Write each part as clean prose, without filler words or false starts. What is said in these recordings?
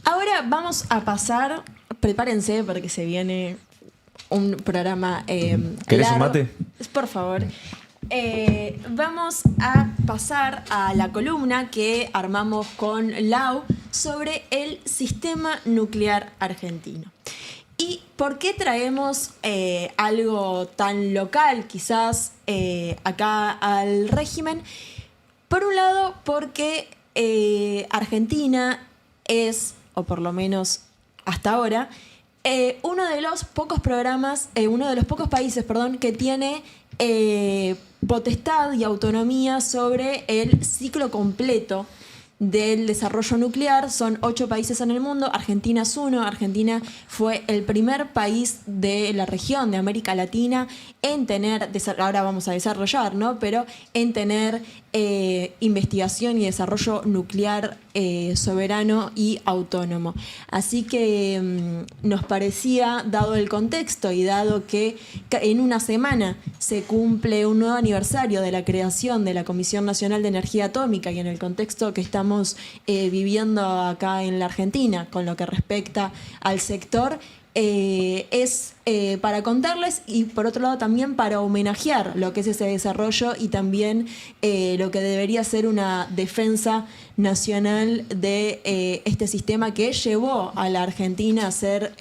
Ahora vamos a pasar, prepárense porque se viene un programa ¿Querés largo. un mate? Por favor. Vamos a pasar a la columna que armamos con Lau sobre el sistema nuclear argentino. ¿Y por qué traemos algo tan local, quizás, acá al régimen? Por un lado, porque Argentina es, o por lo menos hasta ahora, uno de los pocos países, que tiene potestad y autonomía sobre el ciclo completo del desarrollo nuclear. Son 8 países en el mundo, Argentina es uno. Argentina fue el primer país de la región de América Latina en tener, ahora vamos a desarrollar, ¿no? Pero en tener investigación y desarrollo nuclear soberano y autónomo. Así que nos parecía, dado el contexto y dado que en una semana se cumple un nuevo aniversario de la creación de la Comisión Nacional de Energía Atómica, y en el contexto que estamos viviendo acá en la Argentina con lo que respecta al sector, es para contarles, y por otro lado también para homenajear lo que es ese desarrollo y también lo que debería ser una defensa nacional de este sistema que llevó a la Argentina a ser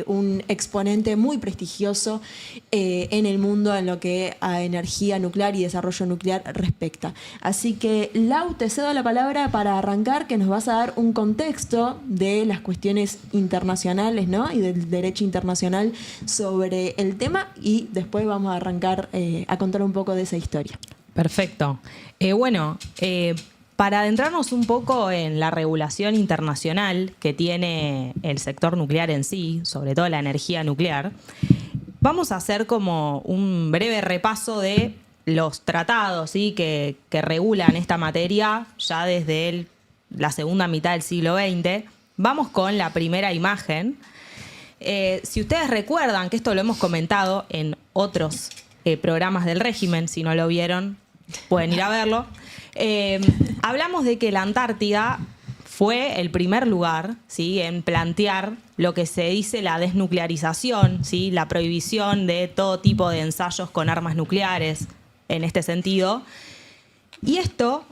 un exponente muy prestigioso en el mundo en lo que a energía nuclear y desarrollo nuclear respecta. Así que, Lau, te cedo la palabra para arrancar, que nos vas a dar un contexto de las cuestiones internacionales, ¿no? Y del derecho internacional sobre el tema, y después vamos a arrancar a contar un poco de esa historia. Perfecto. Para adentrarnos un poco en la regulación internacional que tiene el sector nuclear en sí, sobre todo la energía nuclear, vamos a hacer como un breve repaso de los tratados, ¿sí?, que regulan esta materia ya desde la segunda mitad del siglo XX. Vamos con la primera imagen. Si ustedes recuerdan, que esto lo hemos comentado en otros programas del régimen, si no lo vieron, pueden ir a verlo. Hablamos de que la Antártida fue el primer lugar, ¿sí?, en plantear lo que se dice la desnuclearización, ¿sí?, la prohibición de todo tipo de ensayos con armas nucleares en este sentido. Y esto,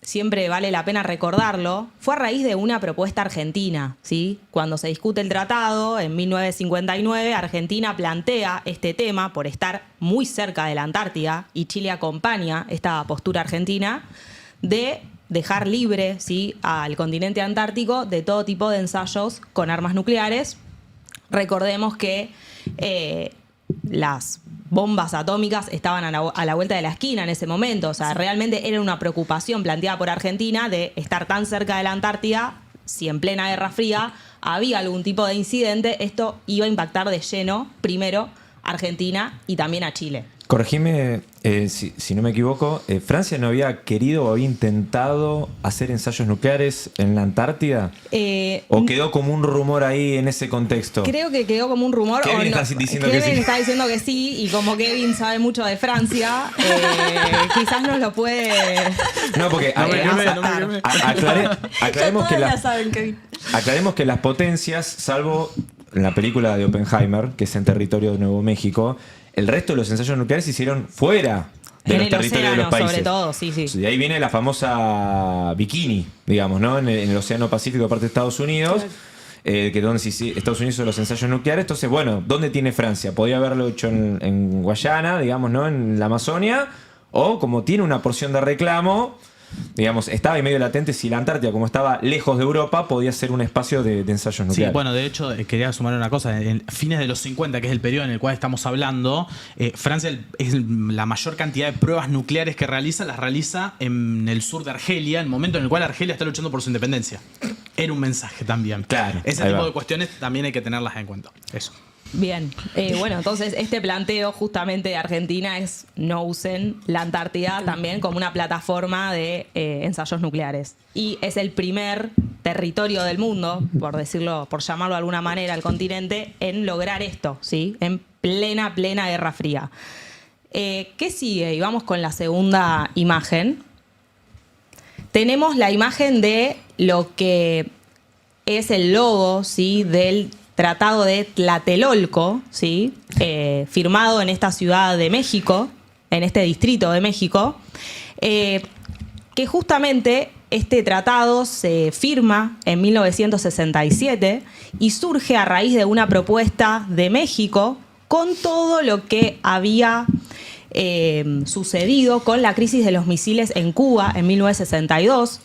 siempre vale la pena recordarlo, fue a raíz de una propuesta argentina, ¿sí? Cuando se discute el tratado, en 1959, Argentina plantea este tema por estar muy cerca de la Antártida, y Chile acompaña esta postura argentina de dejar libre, ¿sí?, al continente antártico de todo tipo de ensayos con armas nucleares. Recordemos que las bombas atómicas estaban a la vuelta de la esquina en ese momento. O sea, realmente era una preocupación planteada por Argentina de estar tan cerca de la Antártida. Si en plena Guerra Fría había algún tipo de incidente, esto iba a impactar de lleno, primero, a Argentina y también a Chile. Corregime si no me equivoco, ¿Francia no había querido o había intentado hacer ensayos nucleares en la Antártida? ¿O quedó como un rumor ahí en ese contexto? Creo que quedó como un rumor. Kevin está diciendo que sí. Kevin está diciendo que sí, y como Kevin sabe mucho de Francia, quizás nos lo puede... No, porque aclaremos que las potencias, salvo en la película de Oppenheimer, que es en territorio de Nuevo México, el resto de los ensayos nucleares se hicieron fuera de los territorios de los países. Sobre todo, sí. De ahí viene la famosa Bikini, digamos, ¿no? En el Océano Pacífico, aparte de Estados Unidos, que donde Estados Unidos hizo los ensayos nucleares. Entonces, bueno, ¿dónde tiene Francia? Podía haberlo hecho en Guayana, digamos, ¿no? En la Amazonia, o como tiene una porción de reclamo, digamos, estaba ahí medio latente si la Antártida, como estaba lejos de Europa, podía ser un espacio de ensayos nucleares. Sí, bueno, de hecho, quería sumar una cosa. En fines de los 50, que es el periodo en el cual estamos hablando, Francia es la mayor cantidad de pruebas nucleares que las realiza en el sur de Argelia, en el momento en el cual Argelia está luchando por su independencia. Era un mensaje también. Claro. Ese tipo de cuestiones también hay que tenerlas en cuenta. Eso. Bien, bueno, entonces este planteo justamente de Argentina es no usen la Antártida también como una plataforma de ensayos nucleares. Y es el primer territorio del mundo, por decirlo, por llamarlo de alguna manera, el continente, en lograr esto, ¿sí? En plena Guerra Fría. ¿Qué sigue? Y vamos con la segunda imagen. tenemos la imagen de lo que es el logo, ¿sí?, del Tratado de Tlatelolco, ¿sí?, firmado en esta ciudad de México, en este distrito de México, que justamente este tratado se firma en 1967 y surge a raíz de una propuesta de México con todo lo que había sucedido con la crisis de los misiles en Cuba en 1962.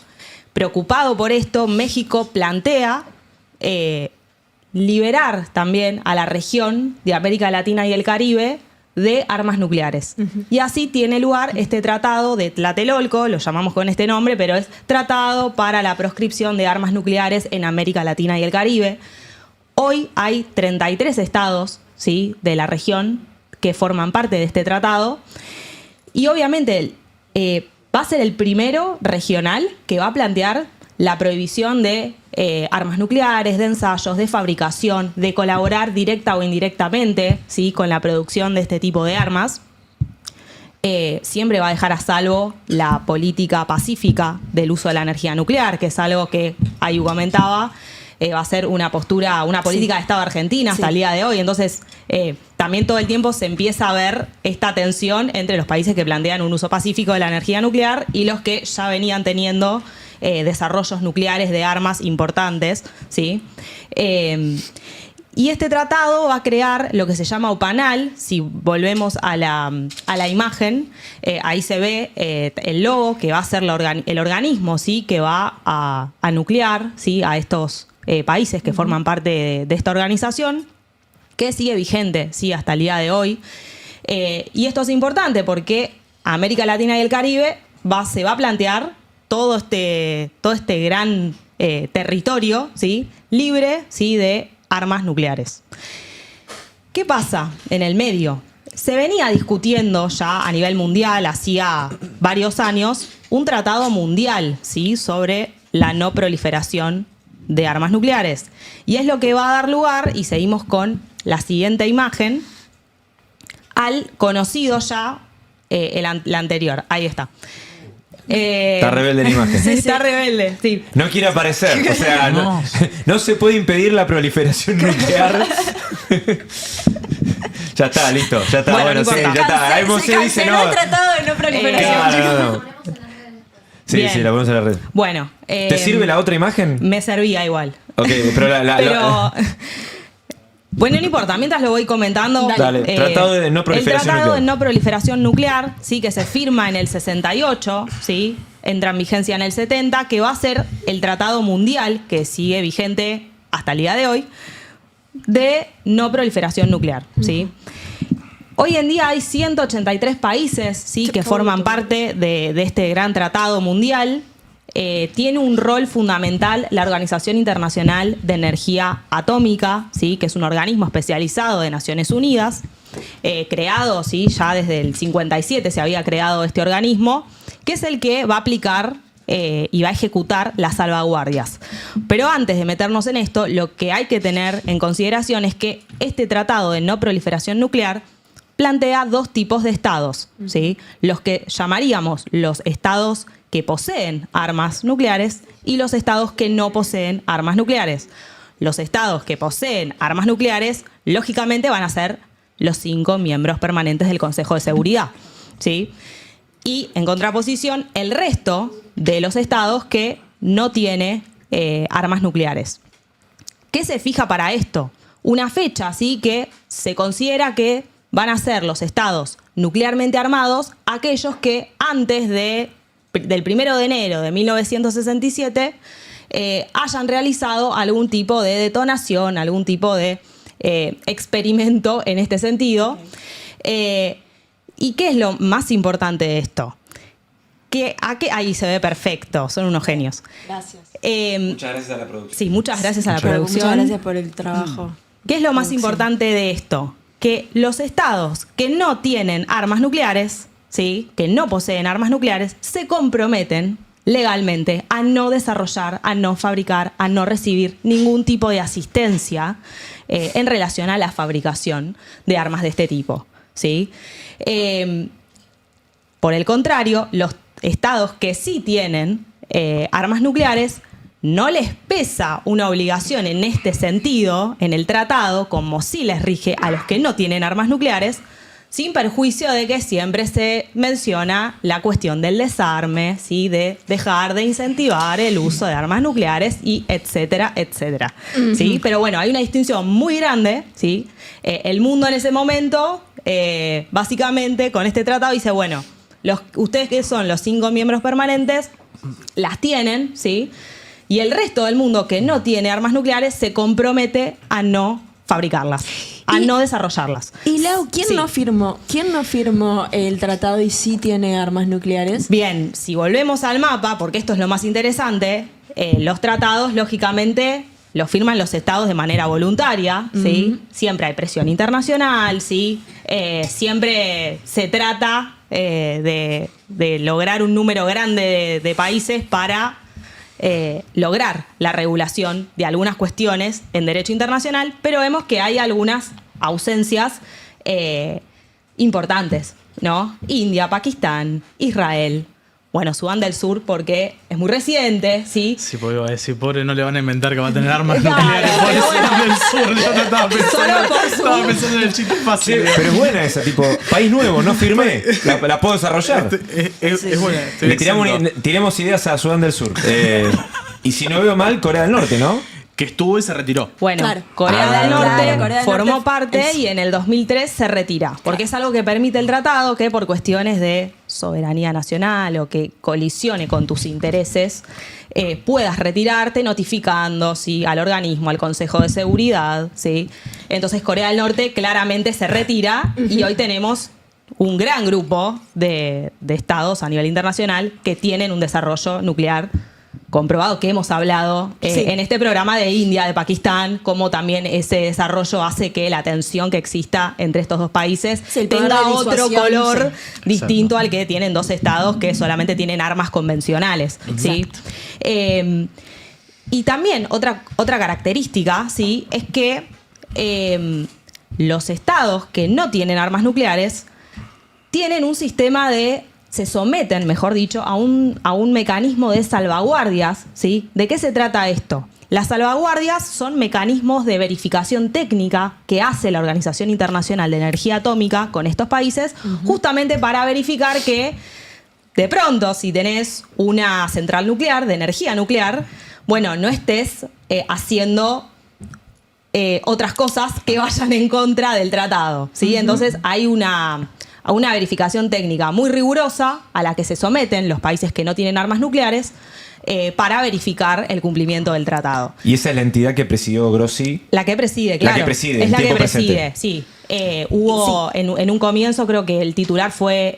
Preocupado por esto, México plantea liberar también a la región de América Latina y el Caribe de armas nucleares. Y así tiene lugar este tratado de Tlatelolco, lo llamamos con este nombre, pero es Tratado para la Proscripción de Armas Nucleares en América Latina y el Caribe. Hoy hay 33 estados, ¿sí?, de la región que forman parte de este tratado. Y obviamente va a ser el primero regional que va a plantear la prohibición de armas nucleares, de ensayos, de fabricación, de colaborar directa o indirectamente, ¿sí?, con la producción de este tipo de armas. Siempre va a dejar a salvo la política pacífica del uso de la energía nuclear, que es algo que Ayu comentaba, va a ser una política de Estado argentina hasta el día de hoy. Entonces, también todo el tiempo se empieza a ver esta tensión entre los países que plantean un uso pacífico de la energía nuclear y los que ya venían teniendo desarrollos nucleares de armas importantes, ¿sí? Y este tratado va a crear lo que se llama OPANAL. Si volvemos a la imagen, ahí se ve el logo, que va a ser el organismo, ¿sí?, que va a nuclear, ¿sí?, a estos países que forman parte de esta organización, que sigue vigente, ¿sí?, hasta el día de hoy. Y esto es importante porque América Latina y el Caribe se va a plantear todo este gran territorio, ¿sí?, libre, ¿sí?, de armas nucleares. ¿Qué pasa en el medio? Se venía discutiendo ya a nivel mundial, hacía varios años, un tratado mundial, ¿sí?, sobre la no proliferación de armas nucleares. Y es lo que va a dar lugar, y seguimos con la siguiente imagen, al conocido ya, la anterior. Ahí está. Está rebelde la imagen. Sí, está rebelde, sí. No quiere aparecer, o sea, no se puede impedir la proliferación nuclear. Ya está, listo, ya está, Bueno, no sí, importa. ya está. Ahí Mosé dice no. el tratado de no proliferación. Claro, no. Sí, Bien. sí, la ponemos en la red. Bueno. ¿Te sirve la otra imagen? Me servía igual. Ok, pero Pero bueno, no importa, mientras lo voy comentando. Dale, Tratado de no proliferación el Tratado nuclear. de no proliferación nuclear, sí, que se firma en el 68, sí, entra en vigencia en el 70, que va a ser el tratado mundial, que sigue vigente hasta el día de hoy, de no proliferación nuclear, ¿sí? Hoy en día hay 183 países, ¿sí?, que forman parte de este gran tratado mundial. Tiene un rol fundamental la Organización Internacional de Energía Atómica, ¿sí?, que es un organismo especializado de Naciones Unidas, creado, ¿sí?, ya desde el 57 se había creado este organismo, que es el que va a aplicar y va a ejecutar las salvaguardias. Pero antes de meternos en esto, lo que hay que tener en consideración es que este tratado de no proliferación nuclear plantea dos tipos de estados, ¿sí?, los que llamaríamos los estados que poseen armas nucleares y los estados que no poseen armas nucleares. Los estados que poseen armas nucleares, lógicamente, van a ser los 5 miembros permanentes del Consejo de Seguridad, ¿sí? Y, en contraposición, el resto de los estados que no tiene armas nucleares. ¿Qué se fija para esto? Una fecha, ¿sí?, que se considera que van a ser los estados nuclearmente armados aquellos que antes del 1 de enero de 1967 hayan realizado algún tipo de detonación, algún tipo de experimento en este sentido. ¿Y qué es lo más importante de esto? Ahí se ve perfecto, son unos genios. Gracias. Muchas gracias a la producción. Sí, muchas gracias a la producción. Muchas gracias por el trabajo. ¿Qué es lo más importante de esto? Que los estados que no tienen armas nucleares, ¿sí?, que no poseen armas nucleares, se comprometen legalmente a no desarrollar, a no fabricar, a no recibir ningún tipo de asistencia en relación a la fabricación de armas de este tipo, ¿sí? Por el contrario, los estados que sí tienen armas nucleares, no les pesa una obligación en este sentido, en el tratado, como sí les rige a los que no tienen armas nucleares, sin perjuicio de que siempre se menciona la cuestión del desarme, ¿sí? De dejar de incentivar el uso de armas nucleares y etcétera, etcétera. ¿Sí? Pero bueno, hay una distinción muy grande. ¿Sí? El mundo en ese momento, básicamente, con este tratado dice, bueno, ustedes que son los 5 miembros permanentes, las tienen, ¿sí? Y el resto del mundo que no tiene armas nucleares se compromete a no fabricarlas, a no desarrollarlas. Y Lau, ¿quién Sí. no firmó? ¿Quién no firmó el tratado y sí tiene armas nucleares? Bien, si volvemos al mapa, porque esto es lo más interesante, los tratados, lógicamente, los firman los estados de manera voluntaria, ¿sí? Siempre hay presión internacional, ¿sí? Siempre se trata de lograr un número grande de países para lograr la regulación de algunas cuestiones en derecho internacional, pero vemos que hay algunas ausencias importantes, ¿no? India, Pakistán, Israel, bueno, Sudán del Sur porque es muy reciente, ¿sí? Sí, porque iba a decir, pobre, no le van a inventar que va a tener armas Claro, nucleares. Pobre pero Sudán bueno. del Sur, yo no estaba Solo por su- estaba pensando en el chiste fácil. Pero es buena esa, tipo, país nuevo, no firmé, la puedo desarrollar. Es buena. estoy Le exento. tiremos ideas a Sudán del Sur. Y si no veo mal, Corea del Norte, ¿no? Que estuvo y se retiró. Bueno, Claro. Corea del Norte Claro, Corea del formó Norte parte es- y en el 2003 se retira, porque es algo que permite el tratado que por cuestiones de soberanía nacional o que colisione con tus intereses, puedas retirarte notificando, ¿sí? Al organismo, al Consejo de Seguridad, ¿sí? Entonces Corea del Norte claramente se retira y hoy tenemos un gran grupo de estados a nivel internacional que tienen un desarrollo nuclear comprobado, que hemos hablado Sí. en este programa de India, de Pakistán, cómo también ese desarrollo hace que la tensión que exista entre estos dos países Sí, el poder tenga de otro disuasión, color sí. distinto al que tienen dos estados que solamente tienen armas convencionales. ¿Sí? Y también otra característica, ¿sí? Es que los estados que no tienen armas nucleares tienen un sistema se someten, mejor dicho, a un mecanismo de salvaguardias, ¿sí? ¿De qué se trata esto? Las salvaguardias son mecanismos de verificación técnica que hace la Organización Internacional de Energía Atómica con estos países, justamente para verificar que de pronto, si tenés una central nuclear, de energía nuclear, bueno, no estés haciendo otras cosas que vayan en contra del tratado, ¿sí? Entonces hay una verificación técnica muy rigurosa a la que se someten los países que no tienen armas nucleares para verificar el cumplimiento del tratado. Y esa es la entidad que presidió Grossi. La que preside, claro. La que preside, es en la que tiempo preside, presente. sí. Hubo en un comienzo, creo que el titular fue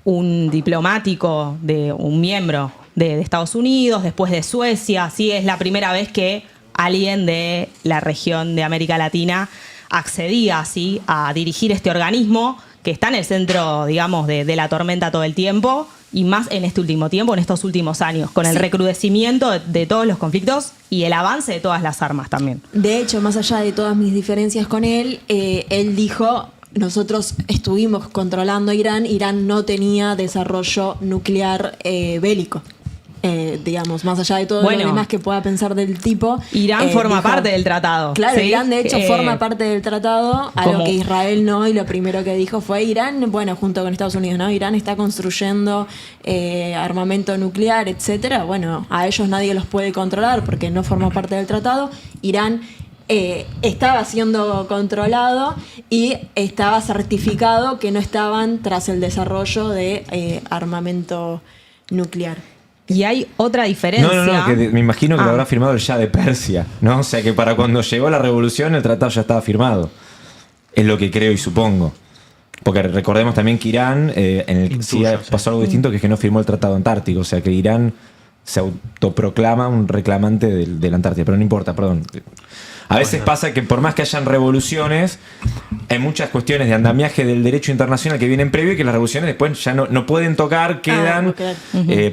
un diplomático, un miembro de Estados Unidos, después de Suecia. Sí, es la primera vez que alguien de la región de América Latina accedía, ¿sí? A dirigir este organismo que está en el centro, digamos, de la tormenta todo el tiempo, y más en este último tiempo, en estos últimos años, con el recrudecimiento de todos los conflictos y el avance de todas las armas también. De hecho, más allá de todas mis diferencias con él dijo, nosotros estuvimos controlando a Irán, Irán no tenía desarrollo nuclear bélico. Digamos, más allá de todo Bueno, lo demás que pueda pensar del tipo. Irán forma dijo- parte del tratado. Claro, ¿sí? Irán de hecho forma parte del tratado, a como- lo que Israel no, y lo primero que dijo fue Irán, bueno, junto con Estados Unidos, ¿no? Irán está construyendo armamento nuclear, etcétera. Bueno, a ellos nadie los puede controlar porque no forma parte del tratado. Irán estaba siendo controlado y estaba certificado que no estaban tras el desarrollo de armamento nuclear. Y hay otra diferencia. No, que me imagino que lo Ah. habrá firmado el Shah de Persia, ¿no? O sea que para cuando llegó la revolución el tratado ya estaba firmado. Es lo que creo y supongo. Porque recordemos también que Irán, sí Intuyo, sí. pasó algo distinto, que es que no firmó el Tratado Antártico. O sea que Irán se autoproclama un reclamante de la Antártida. Pero no importa, perdón. A veces pasa que por más que hayan revoluciones, hay muchas cuestiones de andamiaje del derecho internacional que vienen previo y que las revoluciones después ya no pueden tocar, quedan claro.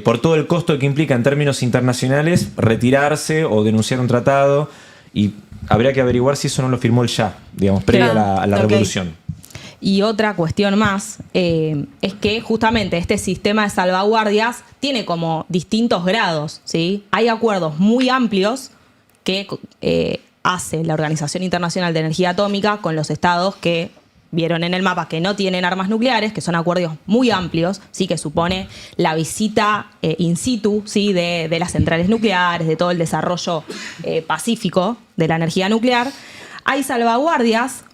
por todo el costo que implica en términos internacionales retirarse o denunciar un tratado. Y habría que averiguar si eso no lo firmó el Shah, digamos, previo Claro, a la ok. revolución. Y otra cuestión más es que justamente este sistema de salvaguardias tiene como distintos grados, ¿sí? Hay acuerdos muy amplios que hace la Organización Internacional de Energía Atómica con los estados que vieron en el mapa que no tienen armas nucleares, que son acuerdos muy amplios, ¿sí? Que supone la visita in situ, ¿sí? de las centrales nucleares, de todo el desarrollo pacífico de la energía nuclear. Hay salvaguardias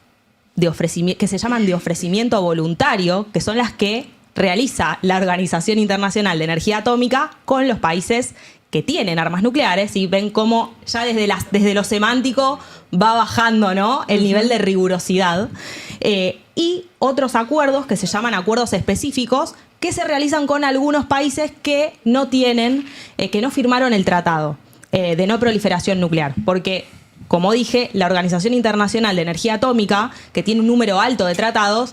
que se llaman de ofrecimiento voluntario, que son las que realiza la Organización Internacional de Energía Atómica con los países que tienen armas nucleares, y ven cómo ya desde lo semántico va bajando, ¿no? El nivel de rigurosidad. Y otros acuerdos que se llaman acuerdos específicos que se realizan con algunos países que no tienen, que no firmaron el tratado de no proliferación nuclear. Porque, como dije, la Organización Internacional de Energía Atómica, que tiene un número alto de estados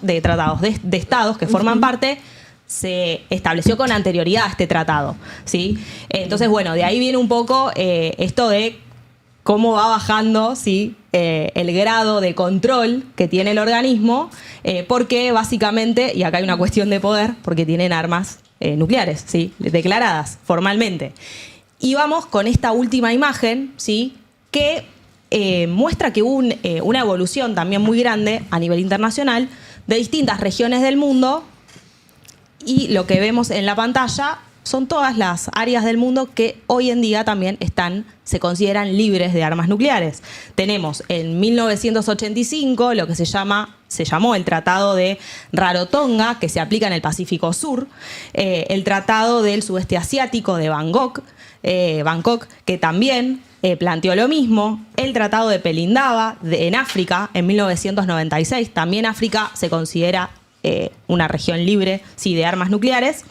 que forman parte, se estableció con anterioridad a este tratado, ¿sí? Entonces, bueno, de ahí viene un poco esto de cómo va bajando, ¿sí? El grado de control que tiene el organismo, porque básicamente, y acá hay una cuestión de poder, porque tienen armas nucleares, ¿sí? Declaradas formalmente. Y vamos con esta última imagen, ¿sí? Que muestra que hubo una evolución también muy grande a nivel internacional de distintas regiones del mundo. Y lo que vemos en la pantalla son todas las áreas del mundo que hoy en día también se consideran libres de armas nucleares. Tenemos en 1985 lo que se llamó el Tratado de Rarotonga, que se aplica en el Pacífico Sur, el Tratado del Sudeste Asiático de Bangkok, que también planteó lo mismo, el Tratado de Pelindaba en África en 1996. También África se considera una región libre, sí, de armas nucleares.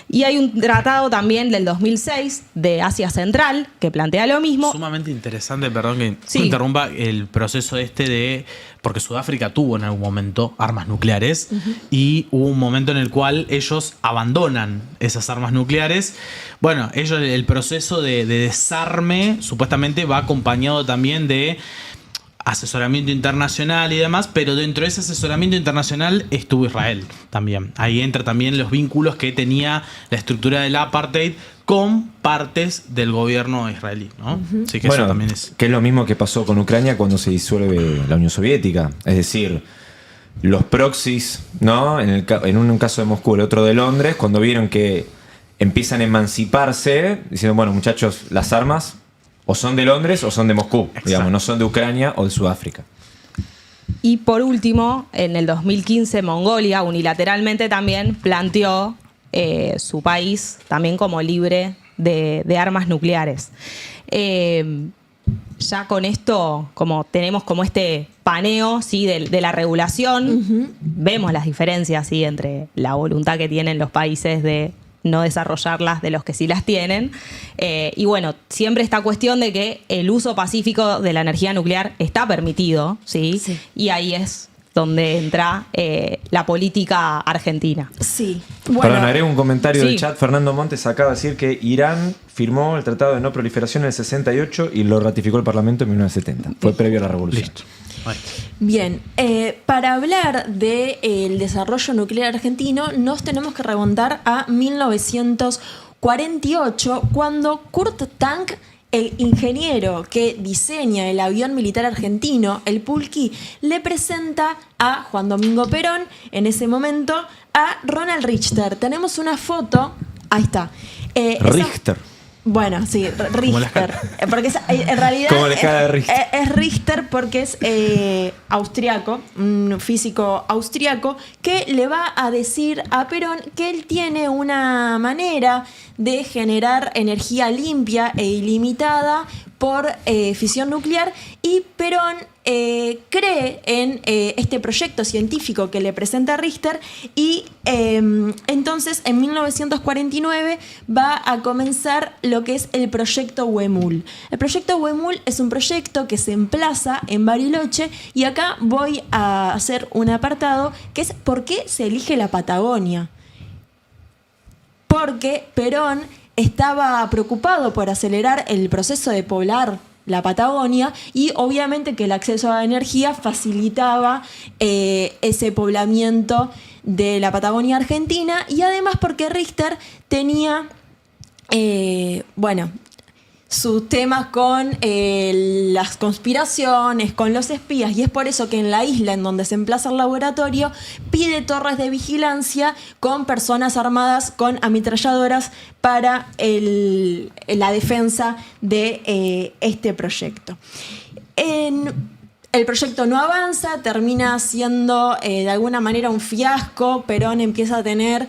Y hay un tratado también del 2006 de Asia Central que plantea lo mismo. Sumamente interesante, perdón que sí. interrumpa, el proceso porque Sudáfrica tuvo en algún momento armas nucleares y hubo un momento en el cual ellos abandonan esas armas nucleares. Bueno, el proceso de desarme supuestamente va acompañado también de asesoramiento internacional y demás, pero dentro de ese asesoramiento internacional estuvo Israel también. Ahí entra también los vínculos que tenía la estructura del apartheid con partes del gobierno israelí, ¿no? Así que bueno, eso también es... que es lo mismo que pasó con Ucrania cuando se disuelve la Unión Soviética. Es decir, los proxies, ¿no? En un caso de Moscú, el otro de Londres, cuando vieron que empiezan a emanciparse, diciendo, bueno, muchachos, las armas o son de Londres o son de Moscú, digamos, no son de Ucrania o de Sudáfrica. Y por último, en el 2015, Mongolia unilateralmente también planteó su país también como libre de armas nucleares. Ya con esto, como tenemos como este paneo, ¿sí? de la regulación, vemos las diferencias, ¿sí? entre la voluntad que tienen los países de no desarrollarlas de los que sí las tienen. Y bueno, siempre esta cuestión de que el uso pacífico de la energía nuclear está permitido, ¿sí? Sí. Y ahí es donde entra la política argentina. Sí. Bueno, perdón, haré un comentario del chat. Fernando Montes acaba de decir que Irán firmó el Tratado de No Proliferación en el 68 y lo ratificó el Parlamento en 1970. Fue previo a la Revolución. Listo. Bien, para hablar del desarrollo nuclear argentino nos tenemos que remontar a 1948, cuando Kurt Tank, el ingeniero que diseña el avión militar argentino, el Pulqui, le presenta a Juan Domingo Perón, en ese momento, a Ronald Richter. Tenemos una foto, ahí está. Richter. Bueno, sí, Richter. Porque en realidad ¿Cómo le cae a Richter? Es Richter porque es austriaco, un físico austriaco, que le va a decir a Perón que él tiene una manera de generar energía limpia e ilimitada por fisión nuclear, y Perón cree en este proyecto científico que le presenta Richter, y entonces en 1949 va a comenzar lo que es el proyecto Huemul. El proyecto Huemul es un proyecto que se emplaza en Bariloche, y acá voy a hacer un apartado que es ¿por qué se elige la Patagonia? Porque Perón estaba preocupado por acelerar el proceso de poblar la Patagonia, y obviamente que el acceso a la energía facilitaba ese poblamiento de la Patagonia Argentina, y además porque Richter tenía, sus temas con las conspiraciones, con los espías, y es por eso que en la isla en donde se emplaza el laboratorio pide torres de vigilancia con personas armadas con ametralladoras para la defensa de este proyecto. El proyecto no avanza, termina siendo de alguna manera un fiasco. Perón empieza a tener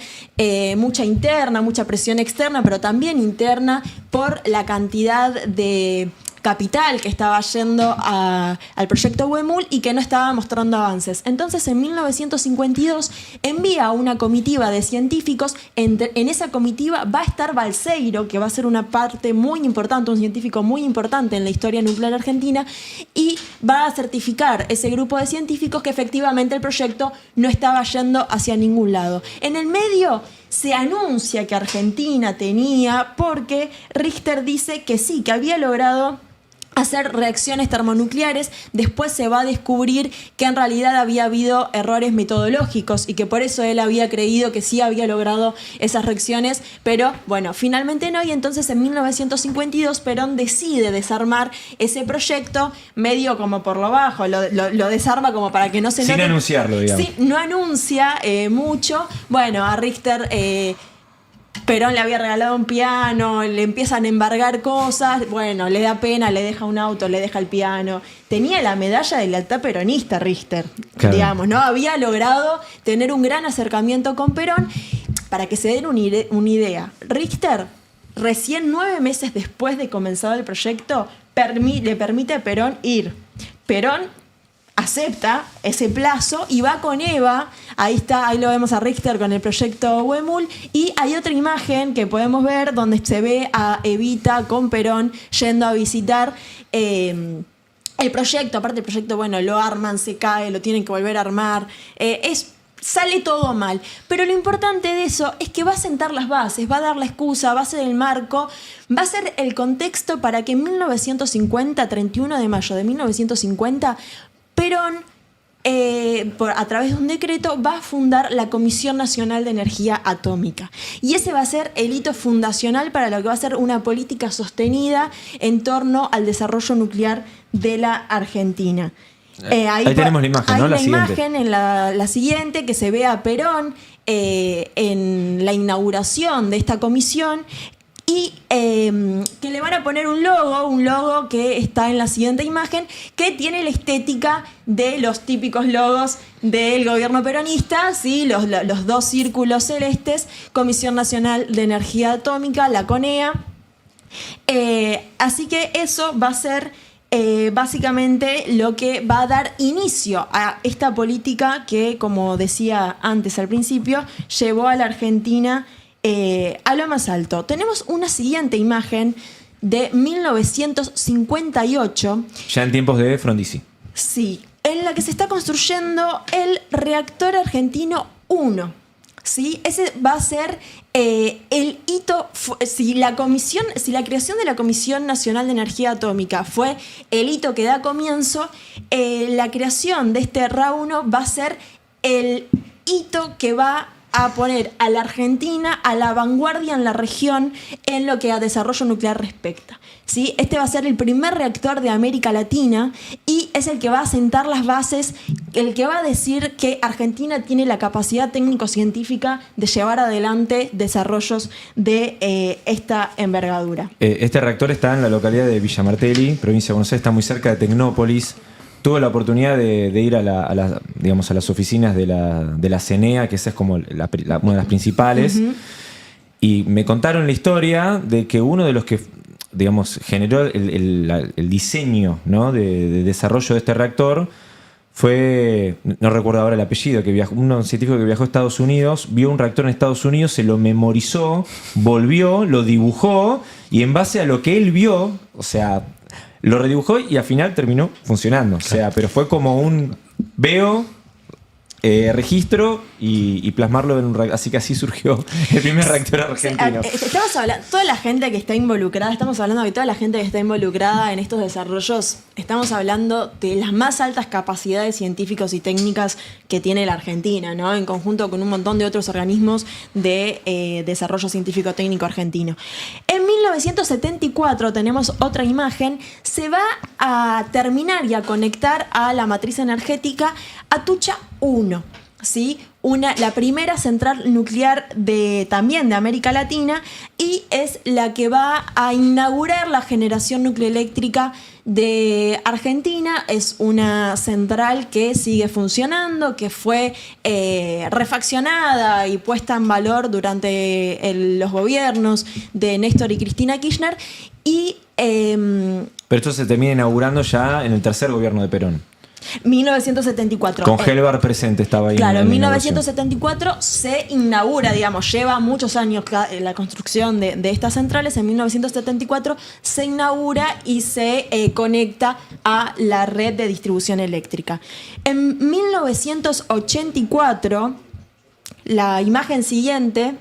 mucha presión externa, pero también interna por la cantidad de capital que estaba yendo al proyecto Huemul y que no estaba mostrando avances. Entonces, en 1952 envía una comitiva de científicos. En esa comitiva va a estar Balseiro, que va a ser una parte muy importante, un científico muy importante en la historia nuclear argentina, y va a certificar ese grupo de científicos que efectivamente el proyecto no estaba yendo hacia ningún lado. En el medio se anuncia que Argentina tenía, porque Richter dice que sí, que había logrado hacer reacciones termonucleares. Después se va a descubrir que en realidad había habido errores metodológicos y que por eso él había creído que sí había logrado esas reacciones, pero bueno, finalmente no. Y entonces en 1952 Perón decide desarmar ese proyecto medio como por lo bajo, lo desarma como para que no se note. Sin anunciarlo, digamos. Sí, no anuncia mucho. Bueno, a Richter Perón le había regalado un piano, le empiezan a embargar cosas, bueno, le da pena, le deja un auto, le deja el piano. Tenía la medalla de lealtad peronista Richter, claro, digamos, ¿no? Había logrado tener un gran acercamiento con Perón. Para que se den una idea, Richter, recién 9 meses después de comenzado el proyecto, le permite a Perón ir. Perón acepta ese plazo y va con Eva. Ahí lo vemos a Richter con el proyecto Huemul, y hay otra imagen que podemos ver donde se ve a Evita con Perón yendo a visitar el proyecto. Aparte el proyecto, bueno, lo arman, se cae, lo tienen que volver a armar, sale todo mal, pero lo importante de eso es que va a sentar las bases, va a dar la excusa, va a ser el marco, va a ser el contexto para que en 1950, 31 de mayo de 1950, Perón, a través de un decreto, va a fundar la Comisión Nacional de Energía Atómica. Y ese va a ser el hito fundacional para lo que va a ser una política sostenida en torno al desarrollo nuclear de la Argentina. Ahí tenemos la imagen, ¿no? Hay la imagen en la siguiente, que se ve a Perón en la inauguración de esta comisión, y que le van a poner un logo que está en la siguiente imagen, que tiene la estética de los típicos logos del gobierno peronista, ¿sí? Los dos círculos celestes, Comisión Nacional de Energía Atómica, la CONEA. Así que eso va a ser básicamente lo que va a dar inicio a esta política que, como decía antes al principio, llevó a la Argentina a lo más alto. Tenemos una siguiente imagen de 1958. Ya en tiempos de Frondizi. Sí, en la que se está construyendo el reactor argentino 1. ¿Sí? Ese va a ser el hito. Si la creación de la Comisión Nacional de Energía Atómica fue el hito que da comienzo, la creación de este RA1 va a ser el hito que va a poner a la Argentina a la vanguardia en la región en lo que a desarrollo nuclear respecta. ¿Sí? Este va a ser el primer reactor de América Latina y es el que va a sentar las bases, el que va a decir que Argentina tiene la capacidad técnico-científica de llevar adelante desarrollos de esta envergadura. Este reactor está en la localidad de Villa Martelli, provincia de Buenos Aires, está muy cerca de Tecnópolis. Tuve la oportunidad de ir a las oficinas de la CENEA, que esa es como una de las principales, y me contaron la historia de que uno de los que, digamos, generó el diseño, ¿no?, de desarrollo de este reactor fue, no recuerdo ahora el apellido, un científico que viajó a Estados Unidos, vio un reactor en Estados Unidos, se lo memorizó, volvió, lo dibujó, y en base a lo que él vio, o sea, lo redibujó y al final terminó funcionando. O sea, pero fue como veo registro y plasmarlo en un reactor. Así que así surgió el primer reactor argentino. Estamos hablando, toda la gente que está involucrada, estamos hablando de toda la gente que está involucrada en estos desarrollos, estamos hablando de las más altas capacidades científicos y técnicas que tiene la Argentina, ¿no? En conjunto con un montón de otros organismos de desarrollo científico técnico argentino. En 1974 tenemos otra imagen, se va a terminar y a conectar a la matriz energética Atucha 1, ¿sí? La primera central nuclear también de América Latina, y es la que va a inaugurar la generación nucleoeléctrica de Argentina. Es una central que sigue funcionando, que fue refaccionada y puesta en valor durante los gobiernos de Néstor y Cristina Kirchner. Pero esto se termina inaugurando ya en el tercer gobierno de Perón. 1974. Con Helbar presente estaba ahí. Claro, en la inauguración. 1974 se inaugura, digamos, lleva muchos años la construcción de estas centrales. En 1974 se inaugura y se conecta a la red de distribución eléctrica. En 1984, la imagen siguiente...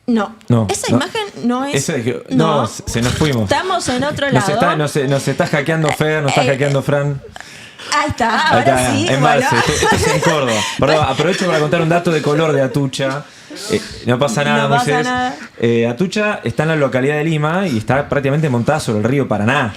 No, esa imagen no es... No, se nos fuimos. Estamos en otro lado. Nos está hackeando Fer, nos está hackeando Fran. Ahí está, ahora sí. Embalse, Bueno. esto es en Córdoba. Perdón, aprovecho para contar un dato de color de Atucha. No pasa nada, No pasa Moisés. nada. Atucha está en la localidad de Lima y está prácticamente montada sobre el río Paraná.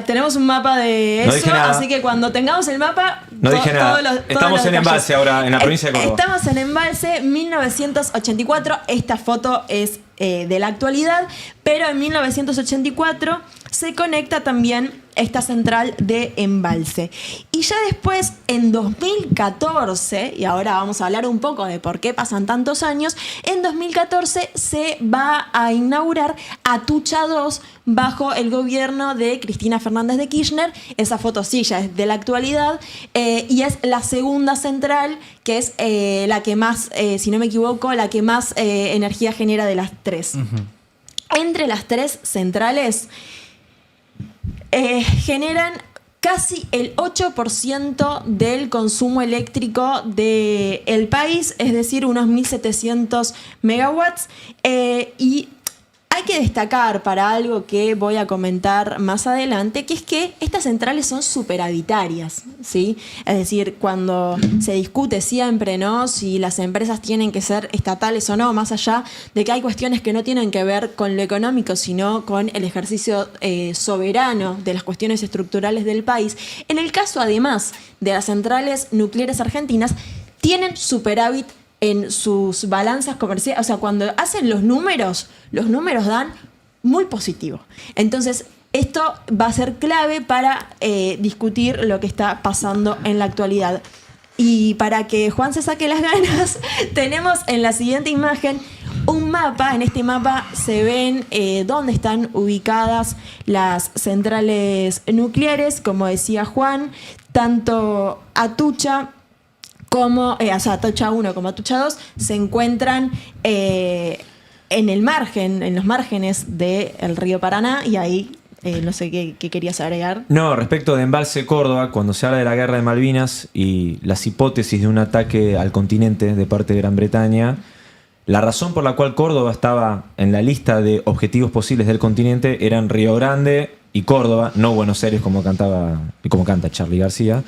Tenemos un mapa de No eso, dije nada. así que cuando tengamos el mapa... No dije nada. Estamos en Embalse ahora, en la provincia de Córdoba. Estamos en Embalse, 1984. Esta foto es de la actualidad, pero en 1984 se conecta también esta central de Embalse. Y ya después, en 2014, y ahora vamos a hablar un poco de por qué pasan tantos años, en 2014 se va a inaugurar Atucha 2 bajo el gobierno de Cristina Fernández de Kirchner. Esa foto sí ya es de la actualidad, y es la segunda central, que es la que más, si no me equivoco, la que más energía genera de las tres. Entre las tres centrales generan casi el 8% del consumo eléctrico del país, es decir, unos 1.700 megawatts. Y hay que destacar para algo que voy a comentar más adelante, que es que estas centrales son superavitarias, ¿sí? Es decir, cuando se discute siempre, ¿no?, si las empresas tienen que ser estatales o no, más allá de que hay cuestiones que no tienen que ver con lo económico, sino con el ejercicio soberano de las cuestiones estructurales del país. En el caso, además, de las centrales nucleares argentinas, tienen superávit en sus balanzas comerciales. O sea, cuando hacen los números dan muy positivo. Entonces, esto va a ser clave para discutir lo que está pasando en la actualidad. Y para que Juan se saque las ganas, tenemos en la siguiente imagen un mapa. En este mapa se ven dónde están ubicadas las centrales nucleares. Como decía Juan, tanto Atucha como Atucha 1 como Atucha 2 se encuentran en los márgenes del río Paraná, y ahí no sé qué querías agregar. No, respecto de Embalse Córdoba, cuando se habla de la guerra de Malvinas y las hipótesis de un ataque al continente de parte de Gran Bretaña, la razón por la cual Córdoba estaba en la lista de objetivos posibles del continente eran Río Grande y Córdoba, no Buenos Aires como cantaba y como canta Charly García.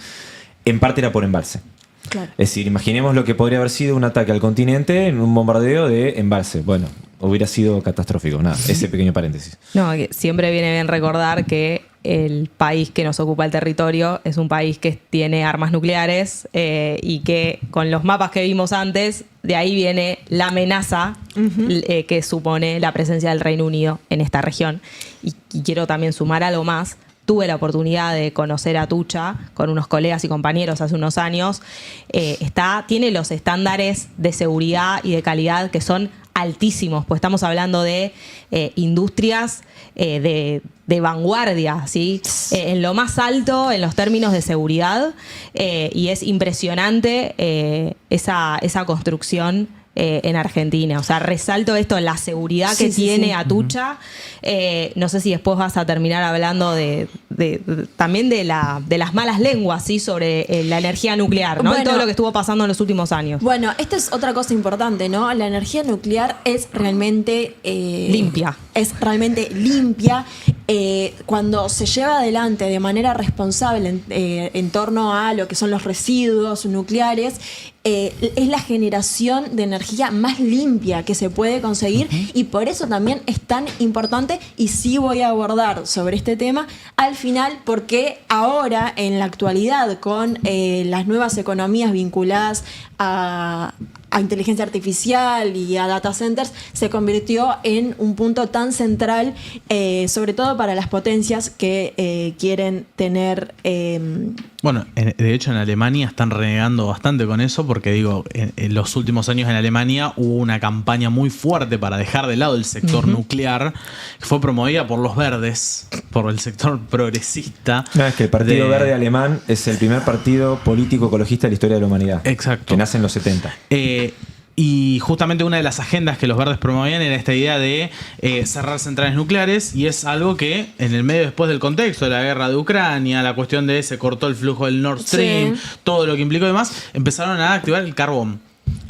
En parte era por Embalse. Claro. Es decir, imaginemos lo que podría haber sido un ataque al continente en un bombardeo de Embalse. Bueno, hubiera sido catastrófico. Nada, ese pequeño paréntesis. No, que siempre viene bien recordar que el país que nos ocupa el territorio es un país que tiene armas nucleares, y que con los mapas que vimos antes, de ahí viene la amenaza que supone la presencia del Reino Unido en esta región. Y quiero también sumar algo más. Tuve la oportunidad de conocer a Atucha con unos colegas y compañeros hace unos años. Tiene los estándares de seguridad y de calidad que son altísimos, pues estamos hablando de industrias de vanguardia, ¿sí? En lo más alto en los términos de seguridad, y es impresionante esa construcción en Argentina. O sea, resalto esto, la seguridad que tiene Atucha. No sé si después vas a terminar hablando de también de las malas lenguas, ¿sí? Sobre la energía nuclear, ¿no? Bueno, y todo lo que estuvo pasando en los últimos años. Bueno, esta es otra cosa importante, ¿no? La energía nuclear es realmente Limpia. Es realmente limpia. Cuando se lleva adelante de manera responsable en torno a lo que son los residuos nucleares, es la generación de energía más limpia que se puede conseguir, y por eso también es tan importante, y sí voy a abordar sobre este tema al final, porque ahora en la actualidad con las nuevas economías vinculadas a inteligencia artificial y a data centers, se convirtió en un punto tan central, sobre todo para las potencias que quieren tener. Bueno, de hecho en Alemania están renegando bastante con eso, porque digo, en los últimos años en Alemania hubo una campaña muy fuerte para dejar de lado el sector nuclear, que fue promovida por los verdes, por el sector progresista. No, es que el Partido Verde Alemán es el primer partido político ecologista de la historia de la humanidad. Exacto. Que nace en los 70. Y justamente una de las agendas que los verdes promovían era esta idea de cerrar centrales nucleares, y es algo que en el medio después del contexto de la guerra de Ucrania, la cuestión de se cortó el flujo del Nord Stream, todo lo que implicó y demás, empezaron a activar el carbón.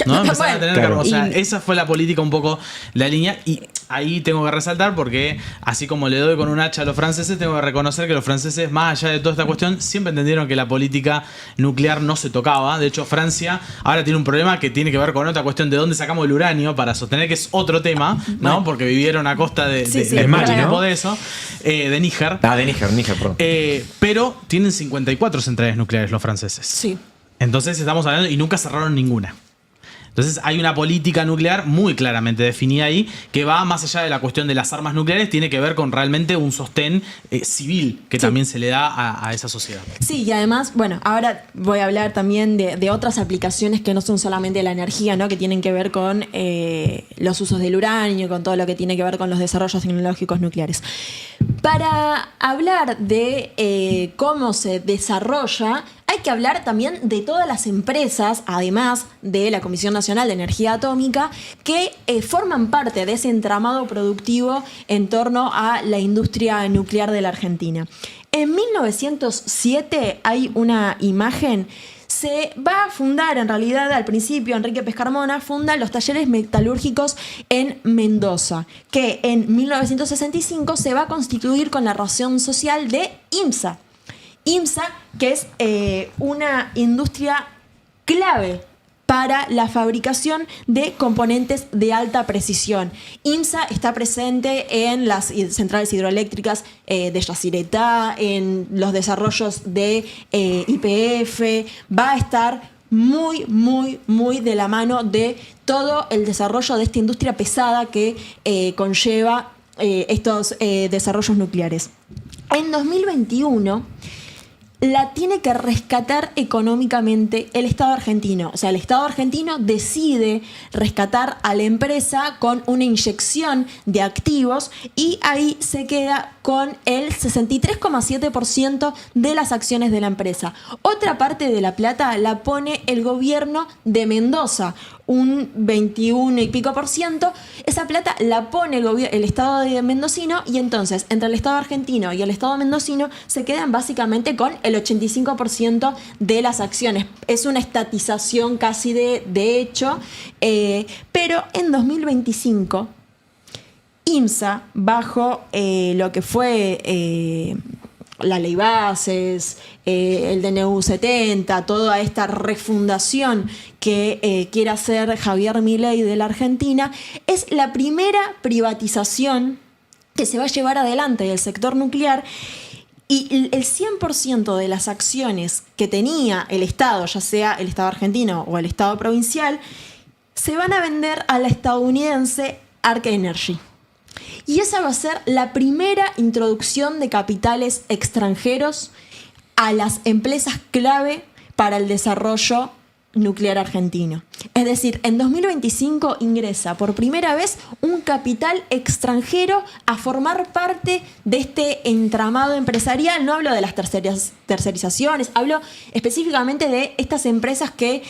¿No? Empezaron a tener carbón. O sea, esa fue la política, un poco la línea. Y ahí tengo que resaltar, porque así como le doy con un hacha a los franceses, tengo que reconocer que los franceses, más allá de toda esta cuestión, siempre entendieron que la política nuclear no se tocaba. De hecho, Francia ahora tiene un problema que tiene que ver con otra cuestión de dónde sacamos el uranio para sostener, que es otro tema, ¿no? Porque vivieron a costa de Mali, ¿no? de eso, de Níger. De Níger, perdón. Pero tienen 54 centrales nucleares los franceses. Sí. Entonces estamos hablando, y nunca cerraron ninguna. Entonces hay una política nuclear muy claramente definida ahí, que va más allá de la cuestión de las armas nucleares, tiene que ver con realmente un sostén civil que también se le da a esa sociedad. Sí, y además, bueno, ahora voy a hablar también de otras aplicaciones que no son solamente la energía, ¿no? Que tienen que ver con los usos del uranio, con todo lo que tiene que ver con los desarrollos tecnológicos nucleares. Para hablar de cómo se desarrolla, hay que hablar también de todas las empresas, además de la Comisión Nacional de Energía Atómica, que forman parte de ese entramado productivo en torno a la industria nuclear de la Argentina. En 1907 hay una imagen. Se va a fundar, en realidad, al principio, Enrique Pescarmona funda los talleres metalúrgicos en Mendoza, que en 1965 se va a constituir con la razón social de IMSA. IMSA, que es una industria clave para la fabricación de componentes de alta precisión. IMSA está presente en las centrales hidroeléctricas de Yacyretá, en los desarrollos de YPF, va a estar muy, muy, muy de la mano de todo el desarrollo de esta industria pesada que conlleva estos desarrollos nucleares. En 2021 la tiene que rescatar económicamente el Estado argentino. O sea, el Estado argentino decide rescatar a la empresa con una inyección de activos, y ahí se queda con el 63,7% de las acciones de la empresa. Otra parte de la plata la pone el gobierno de Mendoza, un 21 y pico %. Esa plata la pone el Estado de mendocino, y entonces entre el Estado argentino y el Estado mendocino se quedan básicamente con el 85% de las acciones. Es una estatización casi de hecho, pero en 2025 IMSA, bajo lo que fue la ley bases, el DNU 70, toda esta refundación que quiere hacer Javier Milei de la Argentina, es la primera privatización que se va a llevar adelante del sector nuclear, y el 100% de las acciones que tenía el Estado, ya sea el Estado argentino o el Estado provincial, se van a vender a la estadounidense Ark Energy. Y esa va a ser la primera introducción de capitales extranjeros a las empresas clave para el desarrollo nuclear argentino. Es decir, en 2025 ingresa por primera vez un capital extranjero a formar parte de este entramado empresarial. No hablo de las tercerizaciones, hablo específicamente de estas empresas que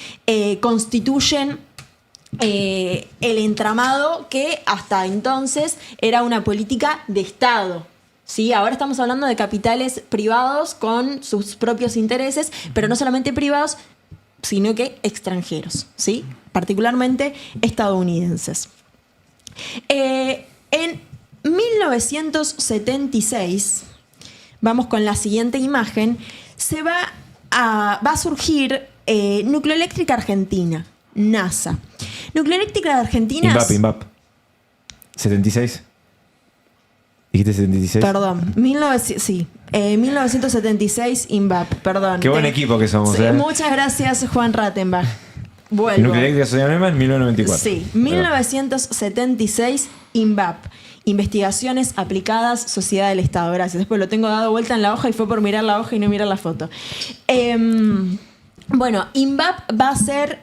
constituyen el entramado que hasta entonces era una política de Estado. ¿sí? Ahora estamos hablando de capitales privados con sus propios intereses, pero no solamente privados, sino que extranjeros, ¿sí? Particularmente estadounidenses. En 1976, vamos con la siguiente imagen, va a surgir Nucleoeléctrica Argentina, NASA. Nucleoeléctrica Argentina... INVAP. 76. ¿Dijiste 76? Perdón, 1976 INVAP, perdón. Qué buen equipo que somos, Sí, ¿eh? Muchas gracias, Juan Rattenbach. Vuelvo. Nucleoeléctrica Sociedad Anónima en 1994. Sí, 1976 INVAP. Investigaciones aplicadas, Sociedad del Estado. Gracias. Después lo tengo dado vuelta en la hoja y fue por mirar la hoja y no mirar la foto. Bueno, INVAP va a ser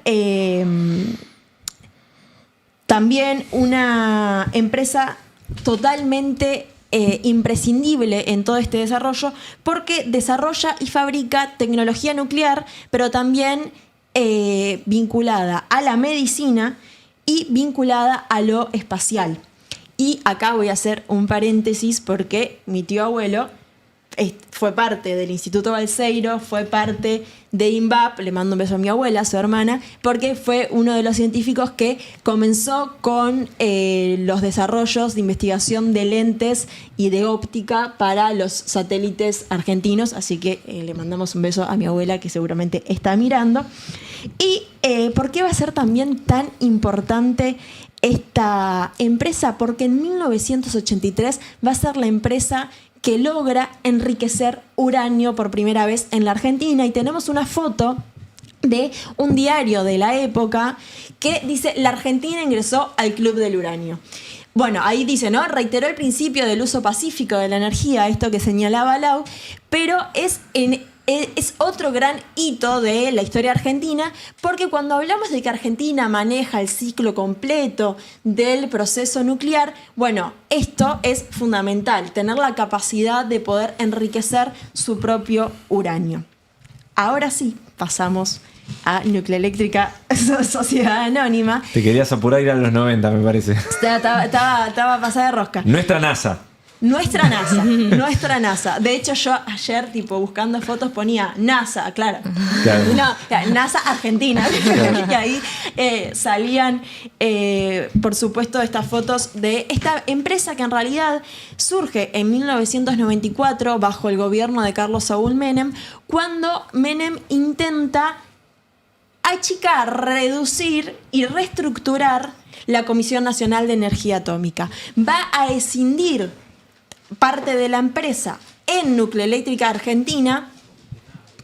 también una empresa totalmente imprescindible en todo este desarrollo porque desarrolla y fabrica tecnología nuclear, pero también vinculada a la medicina y vinculada a lo espacial. Y acá voy a hacer un paréntesis porque mi tío abuelo fue parte del Instituto Balseiro, fue parte de INVAP, le mando un beso a mi abuela, su hermana, porque fue uno de los científicos que comenzó con los desarrollos de investigación de lentes y de óptica para los satélites argentinos, así que le mandamos un beso a mi abuela que seguramente está mirando. ¿Y por qué va a ser también tan importante esta empresa? Porque en 1983 va a ser la empresa que logra enriquecer uranio por primera vez en la Argentina. Y tenemos una foto de un diario de la época que dice: la Argentina ingresó al Club del Uranio. Bueno, ahí dice, ¿no? Reiteró el principio del uso pacífico de la energía, esto que señalaba Lau, pero es otro gran hito de la historia argentina, porque cuando hablamos de que Argentina maneja el ciclo completo del proceso nuclear, bueno, esto es fundamental, tener la capacidad de poder enriquecer su propio uranio. Ahora sí, pasamos a Nucleoeléctrica Sociedad Anónima. Te querías apurar a ir a los 90, me parece. Estaba pasada de rosca. Nuestra NASA. Nuestra NASA. De hecho, yo ayer, buscando fotos, ponía NASA, claro. No, NASA Argentina. Y ahí salían, por supuesto, estas fotos de esta empresa que en realidad surge en 1994 bajo el gobierno de Carlos Saúl Menem, cuando Menem intenta achicar, reducir y reestructurar la Comisión Nacional de Energía Atómica. Va a escindir parte de la empresa en Nucleoeléctrica Argentina,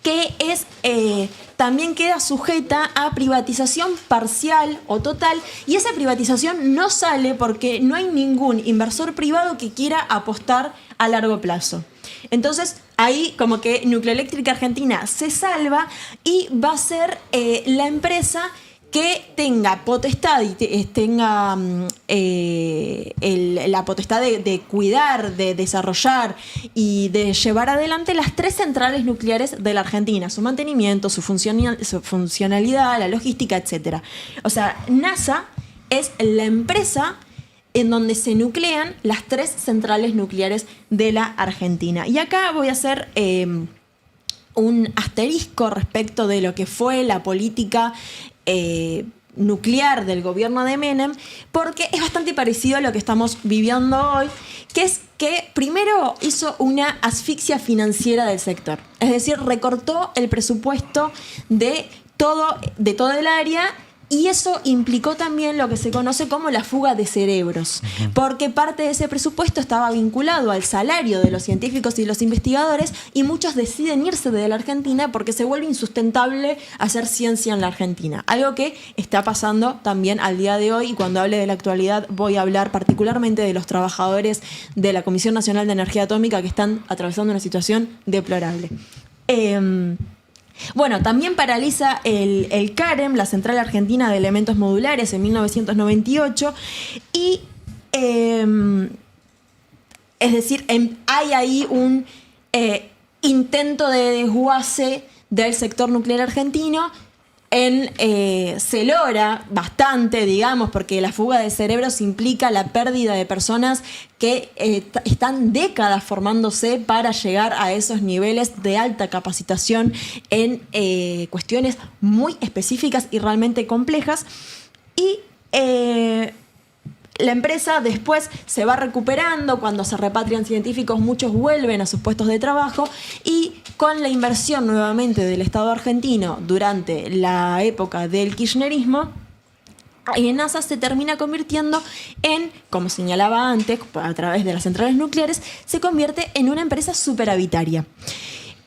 que también queda sujeta a privatización parcial o total, y esa privatización no sale porque no hay ningún inversor privado que quiera apostar a largo plazo. Entonces ahí como que Nucleoeléctrica Argentina se salva y va a ser la empresa que tenga potestad y tenga la potestad de cuidar, de desarrollar y de llevar adelante las 3 centrales nucleares de la Argentina, su mantenimiento, su funcionalidad, la logística, etc. O sea, NASA es la empresa en donde se nuclean las 3 centrales nucleares de la Argentina. Y acá voy a hacer un asterisco respecto de lo que fue la política nuclear del gobierno de Menem, porque es bastante parecido a lo que estamos viviendo hoy, que es que primero hizo una asfixia financiera del sector, es decir, recortó el presupuesto de todo el área. Y eso implicó también lo que se conoce como la fuga de cerebros, porque parte de ese presupuesto estaba vinculado al salario de los científicos y los investigadores, y muchos deciden irse de la Argentina porque se vuelve insustentable hacer ciencia en la Argentina. Algo que está pasando también al día de hoy, y cuando hable de la actualidad voy a hablar particularmente de los trabajadores de la Comisión Nacional de Energía Atómica que están atravesando una situación deplorable. Bueno, también paraliza el CAREM, la Central Argentina de Elementos Modulares, en 1998. Y, es decir, hay ahí un intento de desguace del sector nuclear argentino. se logra bastante, digamos, porque la fuga de cerebros implica la pérdida de personas que están décadas formándose para llegar a esos niveles de alta capacitación en cuestiones muy específicas y realmente complejas. Y la empresa después se va recuperando, cuando se repatrian científicos muchos vuelven a sus puestos de trabajo y con la inversión nuevamente del Estado argentino durante la época del kirchnerismo, NASA se termina convirtiendo en, como señalaba antes, a través de las centrales nucleares, se convierte en una empresa superavitaria.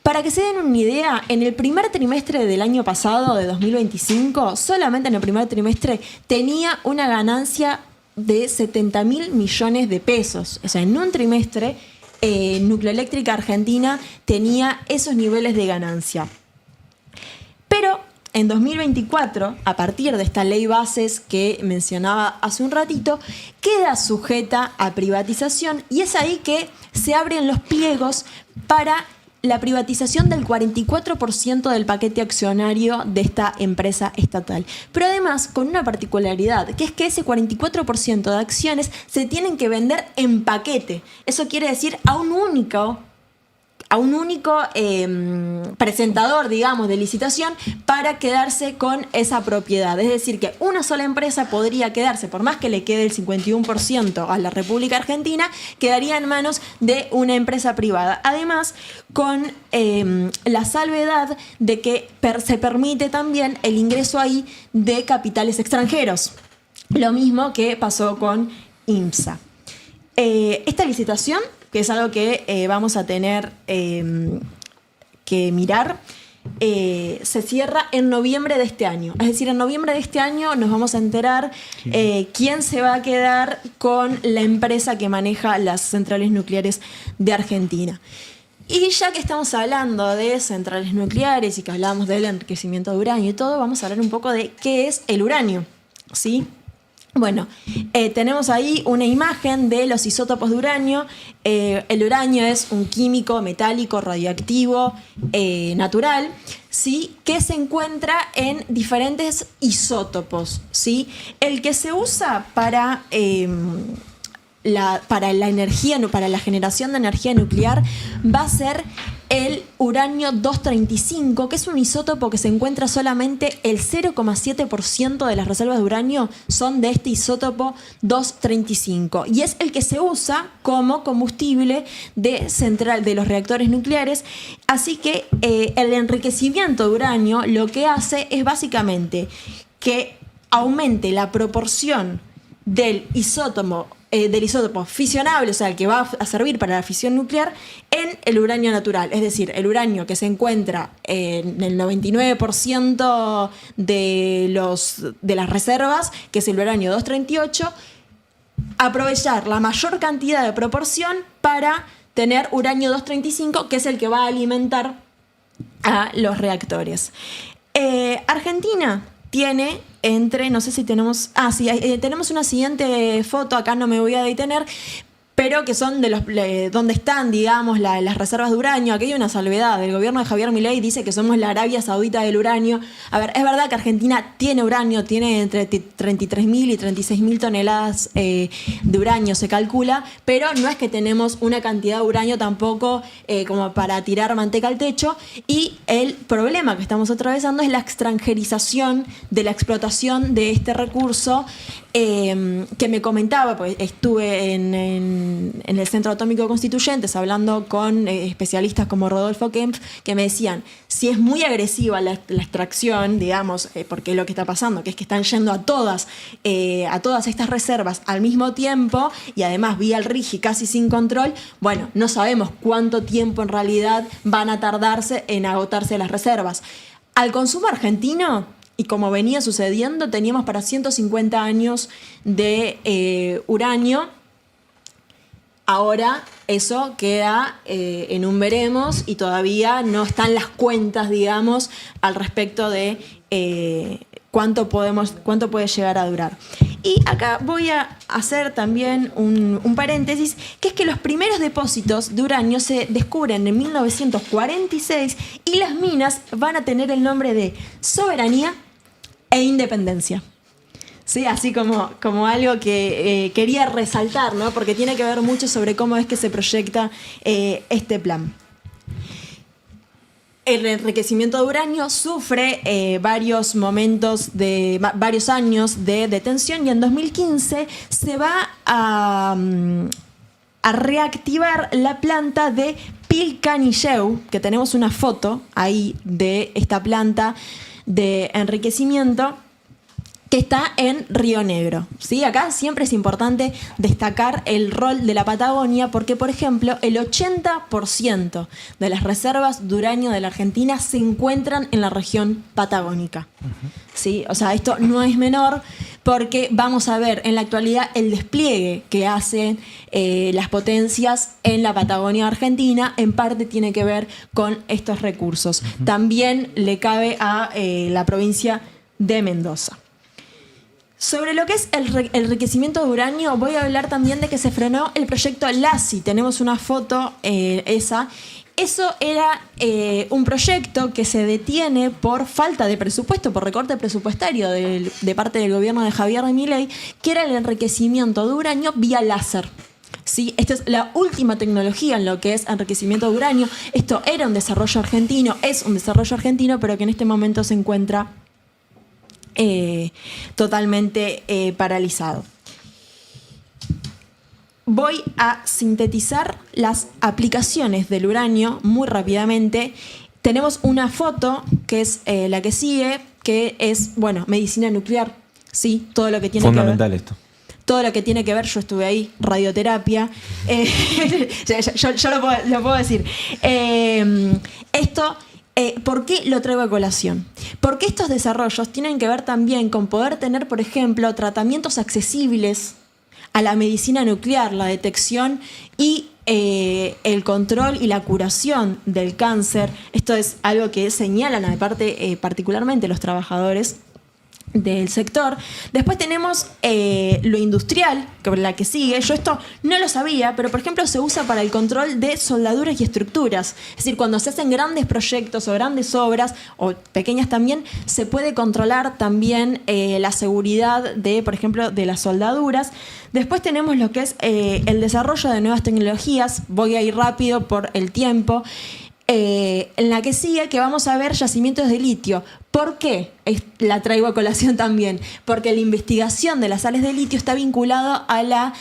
Para que se den una idea, en el primer trimestre del año pasado, de 2025, solamente en el primer trimestre tenía una ganancia de 70.000 millones de pesos. O sea, en un trimestre, Nucleoeléctrica Argentina tenía esos niveles de ganancia. Pero en 2024, a partir de esta ley bases que mencionaba hace un ratito, queda sujeta a privatización y es ahí que se abren los pliegos para la privatización del 44% del paquete accionario de esta empresa estatal. Pero además con una particularidad, que es que ese 44% de acciones se tienen que vender en paquete. Eso quiere decir a un único presentador, digamos, de licitación para quedarse con esa propiedad. Es decir, que una sola empresa podría quedarse, por más que le quede el 51% a la República Argentina, quedaría en manos de una empresa privada. Además, con la salvedad de que se permite también el ingreso ahí de capitales extranjeros. Lo mismo que pasó con IMSA. Esta licitación, que es algo que vamos a tener que mirar, se cierra en noviembre de este año. Es decir, en noviembre de este año nos vamos a enterar quién se va a quedar con la empresa que maneja las centrales nucleares de Argentina. Y ya que estamos hablando de centrales nucleares y que hablamos del enriquecimiento de uranio y todo, vamos a hablar un poco de qué es el uranio, ¿sí? Bueno, tenemos ahí una imagen de los isótopos de uranio. El uranio es un químico metálico radioactivo natural, ¿sí? Que se encuentra en diferentes isótopos, ¿sí? El que se usa para la energía, para la generación de energía nuclear va a ser el uranio 235, que es un isótopo que se encuentra solamente el 0,7% de las reservas de uranio son de este isótopo 235 y es el que se usa como combustible de los reactores nucleares. Así que el enriquecimiento de uranio lo que hace es básicamente que aumente la proporción del isótopo fisionable, o sea, el que va a servir para la fisión nuclear, en el uranio natural. Es decir, el uranio que se encuentra en el 99% de las reservas, que es el uranio 238, aprovechar la mayor cantidad de proporción para tener uranio 235, que es el que va a alimentar a los reactores. Argentina tiene no sé si tenemos, tenemos una siguiente foto, acá no me voy a detener, pero que son de donde están, digamos, las reservas de uranio. Aquí hay una salvedad. El gobierno de Javier Milei dice que somos la Arabia Saudita del uranio. A ver, es verdad que Argentina tiene uranio, tiene entre 33.000 y 36.000 toneladas de uranio, se calcula, pero no es que tenemos una cantidad de uranio tampoco como para tirar manteca al techo. Y el problema que estamos atravesando es la extranjerización de la explotación de este recurso, que me comentaba, pues estuve en el Centro Atómico Constituyentes hablando con especialistas como Rodolfo Kempf, que me decían, si es muy agresiva la extracción, digamos, porque lo que está pasando, que es que están yendo a todas estas reservas al mismo tiempo y además vía el RIGI casi sin control, bueno, no sabemos cuánto tiempo en realidad van a tardarse en agotarse las reservas. Al consumo argentino, y como venía sucediendo, teníamos para 150 años de uranio. Ahora eso queda en un veremos y todavía no están las cuentas, digamos, al respecto de cuánto puede llegar a durar. Y acá voy a hacer también un paréntesis, que es que los primeros depósitos de uranio se descubren en 1946 y las minas van a tener el nombre de Soberanía e independencia. Sí, así como algo que quería resaltar, ¿no? Porque tiene que ver mucho sobre cómo es que se proyecta este plan. El enriquecimiento de uranio sufre varios años de detención y en 2015 se va a reactivar la planta de Pilcanilleu, que tenemos una foto ahí de esta planta de enriquecimiento que está en Río Negro. ¿Sí? Acá siempre es importante destacar el rol de la Patagonia porque, por ejemplo, el 80% de las reservas de uranio de la Argentina se encuentran en la región patagónica. ¿Sí? O sea, esto no es menor porque vamos a ver en la actualidad el despliegue que hacen las potencias en la Patagonia Argentina, en parte tiene que ver con estos recursos. También le cabe a la provincia de Mendoza. Sobre lo que es el enriquecimiento de uranio, voy a hablar también de que se frenó el proyecto LASI. Tenemos una foto, esa. Eso era un proyecto que se detiene por falta de presupuesto, por recorte presupuestario de parte del gobierno de Javier Milei, que era el enriquecimiento de uranio vía láser. ¿Sí? Esta es la última tecnología en lo que es enriquecimiento de uranio. Esto era un desarrollo argentino, es un desarrollo argentino, pero que en este momento se encuentra totalmente paralizado. Voy a sintetizar las aplicaciones del uranio muy rápidamente. Tenemos una foto que es la que sigue, que es, bueno, medicina nuclear. Sí, todo lo que tiene fundamental que ver. esto. Todo lo que tiene que ver, yo estuve ahí, radioterapia. Yo lo puedo decir. Esto. ¿Por qué lo traigo a colación? Porque estos desarrollos tienen que ver también con poder tener, por ejemplo, tratamientos accesibles a la medicina nuclear, la detección y el control y la curación del cáncer. Esto es algo que señalan, aparte, particularmente los trabajadores del sector. Después tenemos lo industrial, que es la que sigue. Yo esto no lo sabía, pero por ejemplo se usa para el control de soldaduras y estructuras. Es decir, cuando se hacen grandes proyectos o grandes obras, o pequeñas también, se puede controlar también la seguridad de, por ejemplo, de las soldaduras. Después tenemos lo que es el desarrollo de nuevas tecnologías. Voy a ir rápido por el tiempo. En la que sigue, que vamos a ver yacimientos de litio. ¿Por qué la traigo a colación también? Porque la investigación de las sales de litio está vinculada a la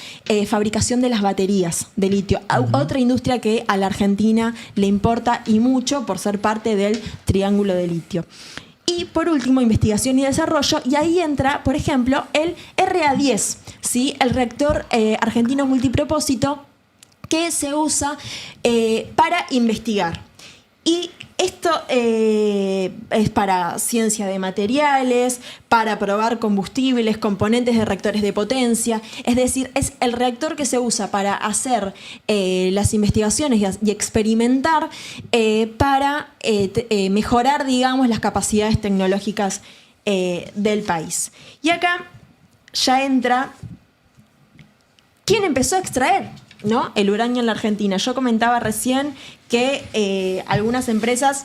fabricación de las baterías de litio. Otra industria que a la Argentina le importa y mucho por ser parte del triángulo de litio. Y por último, investigación y desarrollo, y ahí entra, por ejemplo, el RA10, ¿sí? El reactor argentino multipropósito que se usa para investigar. Y esto es para ciencia de materiales, para probar combustibles, componentes de reactores de potencia. Es decir, es el reactor que se usa para hacer las investigaciones y experimentar para mejorar, digamos, las capacidades tecnológicas del país. Y acá ya entra ¿quién empezó a extraer, ¿no?, el uranio en la Argentina? Yo comentaba recién que algunas empresas,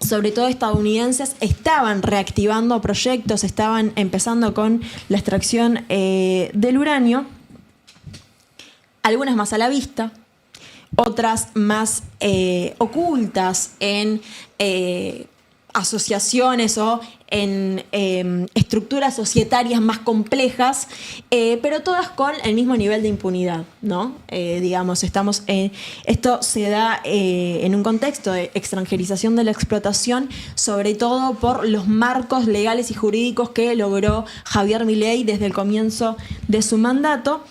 sobre todo estadounidenses, estaban reactivando proyectos, estaban empezando con la extracción del uranio, algunas más a la vista, otras más ocultas en asociaciones o en estructuras societarias más complejas, pero todas con el mismo nivel de impunidad, ¿no? Digamos, esto se da en un contexto de extranjerización de la explotación, sobre todo por los marcos legales y jurídicos que logró Javier Milei desde el comienzo de su mandato,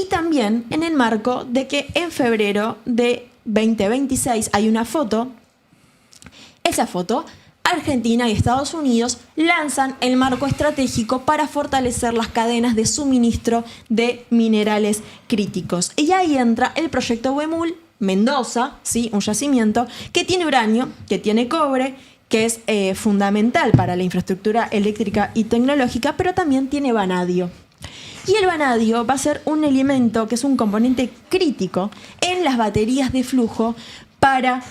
y también en el marco de que en febrero de 2026 hay una foto. Esa foto, Argentina y Estados Unidos lanzan el marco estratégico para fortalecer las cadenas de suministro de minerales críticos. Y ahí entra el proyecto Huemul Mendoza, ¿sí?, un yacimiento que tiene uranio, que tiene cobre, que es fundamental para la infraestructura eléctrica y tecnológica, pero también tiene vanadio. Y el vanadio va a ser un elemento que es un componente crítico en las baterías de flujo para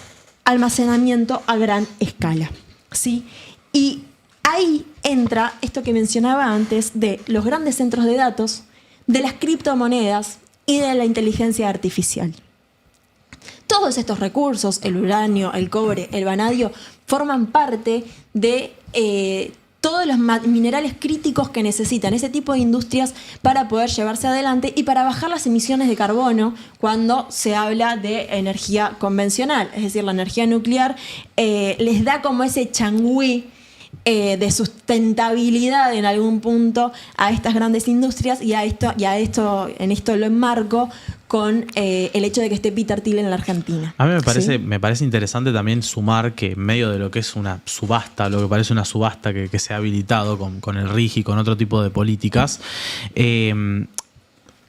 almacenamiento a gran escala, ¿sí? Y ahí entra esto que mencionaba antes de los grandes centros de datos, de las criptomonedas y de la inteligencia artificial. Todos estos recursos, el uranio, el cobre, el vanadio, forman parte de todos los minerales críticos que necesitan ese tipo de industrias para poder llevarse adelante y para bajar las emisiones de carbono cuando se habla de energía convencional. Es decir, la energía nuclear les da como ese changüí de sustentabilidad en algún punto a estas grandes industrias y en esto lo enmarco con el hecho de que esté Peter Thiel en la Argentina. A mí me parece interesante también sumar que en medio de lo que es una subasta, lo que parece una subasta que se ha habilitado con el RIGI y con otro tipo de políticas, el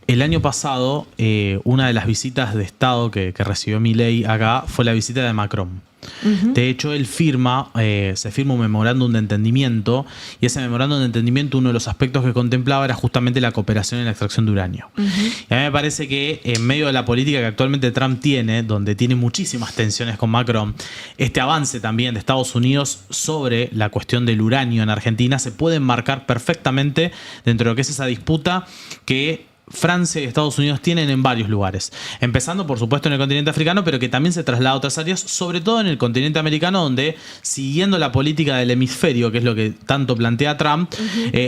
año pasado una de las visitas de Estado que recibió Milei acá fue la visita de Macron. De hecho, él se firma un memorándum de entendimiento, y ese memorándum de entendimiento, uno de los aspectos que contemplaba era justamente la cooperación en la extracción de uranio. Y a mí me parece que en medio de la política que actualmente Trump tiene, donde tiene muchísimas tensiones con Macron, este avance también de Estados Unidos sobre la cuestión del uranio en Argentina se puede enmarcar perfectamente dentro de lo que es esa disputa que Francia y Estados Unidos tienen en varios lugares. Empezando, por supuesto, en el continente africano, pero que también se traslada a otras áreas, sobre todo en el continente americano, donde, siguiendo la política del hemisferio, que es lo que tanto plantea Trump,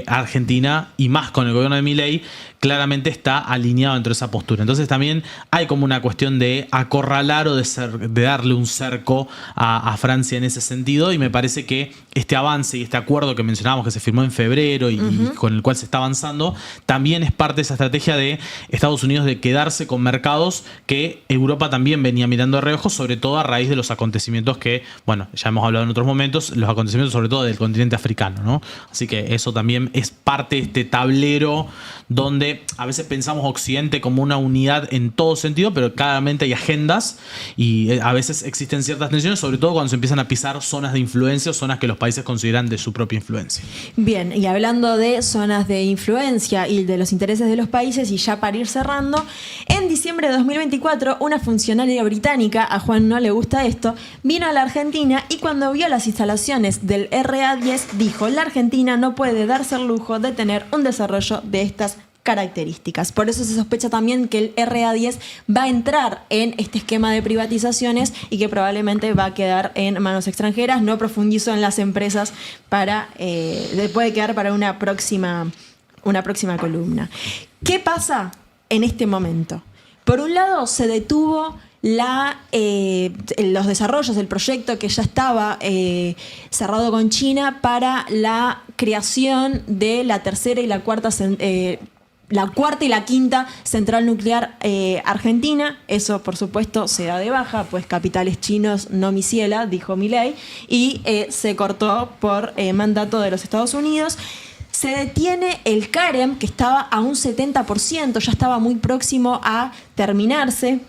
Argentina, y más con el gobierno de Milei, claramente está alineado dentro de esa postura. Entonces también hay como una cuestión de acorralar o de darle un cerco a Francia en ese sentido, y me parece que este avance y este acuerdo que mencionábamos que se firmó en febrero y con el cual se está avanzando, también es parte de esa estrategia de Estados Unidos de quedarse con mercados que Europa también venía mirando de reojo, sobre todo a raíz de los acontecimientos que, bueno, ya hemos hablado en otros momentos, los acontecimientos sobre todo del continente africano, ¿no? Así que eso también es parte de este tablero donde a veces pensamos Occidente como una unidad en todo sentido, pero claramente hay agendas y a veces existen ciertas tensiones, sobre todo cuando se empiezan a pisar zonas de influencia o zonas que los países consideran de su propia influencia. Bien, y hablando de zonas de influencia y de los intereses de los países, y ya para ir cerrando, en diciembre de 2024 una funcionaria británica, a Juan no le gusta esto, vino a la Argentina y cuando vio las instalaciones del RA10 dijo: la Argentina no puede darse el lujo de tener un desarrollo de estas características. Por eso se sospecha también que el RA10 va a entrar en este esquema de privatizaciones y que probablemente va a quedar en manos extranjeras. No profundizo en las empresas puede quedar para una próxima columna. ¿Qué pasa en este momento? Por un lado, se detuvo los desarrollos del proyecto que ya estaba cerrado con China para la creación de la tercera y la cuarta y la quinta central nuclear argentina. Eso, por supuesto, se da de baja, pues capitales chinos no mi ciela, dijo Milei, y se cortó por mandato de los Estados Unidos. Se detiene el CAREM, que estaba a un 70%, ya estaba muy próximo a terminarse.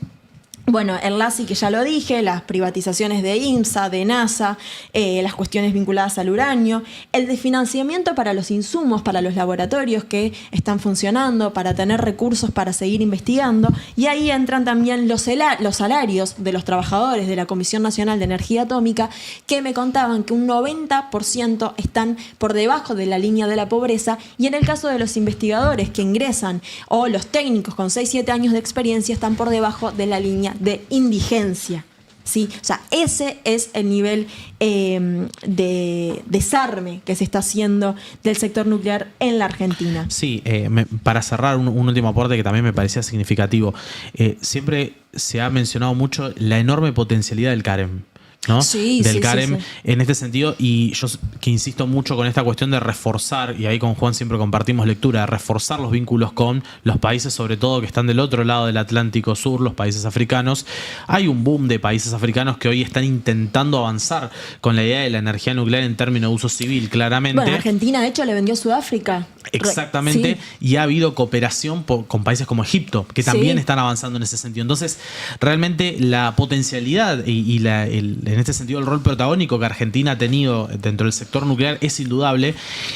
Bueno, el LACI, que ya lo dije, las privatizaciones de INSA, de NASA, las cuestiones vinculadas al uranio, el desfinanciamiento para los insumos, para los laboratorios que están funcionando, para tener recursos para seguir investigando, y ahí entran también los salarios de los trabajadores de la Comisión Nacional de Energía Atómica, que me contaban que un 90% están por debajo de la línea de la pobreza, y en el caso de los investigadores que ingresan, o los técnicos con 6-7 años de experiencia, están por debajo de la línea de indigencia. ¿Sí? O sea, ese es el nivel de desarme que se está haciendo del sector nuclear en la Argentina. Sí, para cerrar un último aporte que también me parecía significativo. Siempre se ha mencionado mucho la enorme potencialidad del CAREM, ¿no? Del CAREM en este sentido, y yo que insisto mucho con esta cuestión de reforzar, y ahí con Juan siempre compartimos lectura, de reforzar los vínculos con los países, sobre todo que están del otro lado del Atlántico Sur, los países africanos. Hay un boom de países africanos que hoy están intentando avanzar con la idea de la energía nuclear en términos de uso civil, claramente. Bueno, Argentina de hecho le vendió a Sudáfrica. Exactamente, y ha habido cooperación con países como Egipto, que también están avanzando en ese sentido. Entonces, realmente la potencialidad y en este sentido el rol protagónico que Argentina ha tenido dentro del sector nuclear es indudable,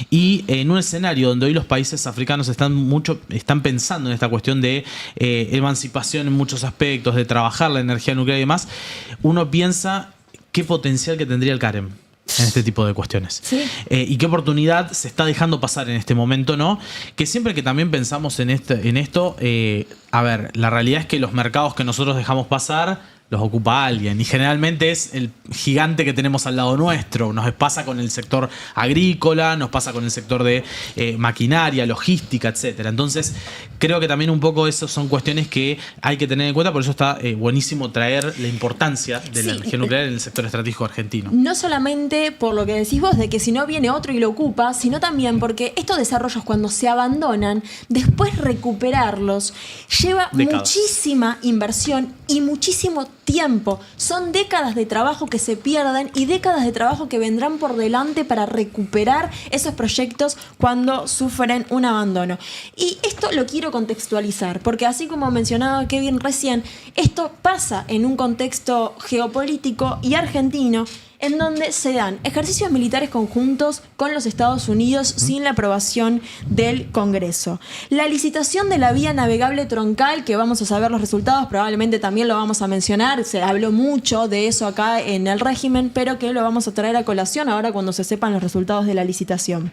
y en un escenario donde hoy los países africanos están pensando en esta cuestión de emancipación en muchos aspectos, de trabajar la energía nuclear y demás, uno piensa qué potencial que tendría el CAREM. en este tipo de cuestiones. Sí. Y qué oportunidad se está dejando pasar en este momento, ¿no? Que siempre que también pensamos en esto, a ver, la realidad es que los mercados que nosotros dejamos pasar los ocupa alguien y generalmente es el gigante que tenemos al lado nuestro. Nos pasa con el sector agrícola, nos pasa con el sector de maquinaria, logística, etcétera. Entonces creo que también un poco eso son cuestiones que hay que tener en cuenta, por eso está buenísimo traer la importancia de la energía nuclear en el sector estratégico argentino. No solamente por lo que decís vos, de que si no viene otro y lo ocupa, sino también porque estos desarrollos cuando se abandonan, después recuperarlos lleva Décadas. muchísima inversión y muchísimo tiempo. Son décadas de trabajo que se pierden y décadas de trabajo que vendrán por delante para recuperar esos proyectos cuando sufren un abandono. Y esto lo quiero contextualizar, porque así como mencionaba Kevin recién, esto pasa en un contexto geopolítico y argentino en donde se dan ejercicios militares conjuntos con los Estados Unidos sin la aprobación del Congreso. La licitación de la vía navegable troncal, que vamos a saber los resultados, probablemente también lo vamos a mencionar, se habló mucho de eso acá en el régimen, pero que lo vamos a traer a colación ahora cuando se sepan los resultados de la licitación.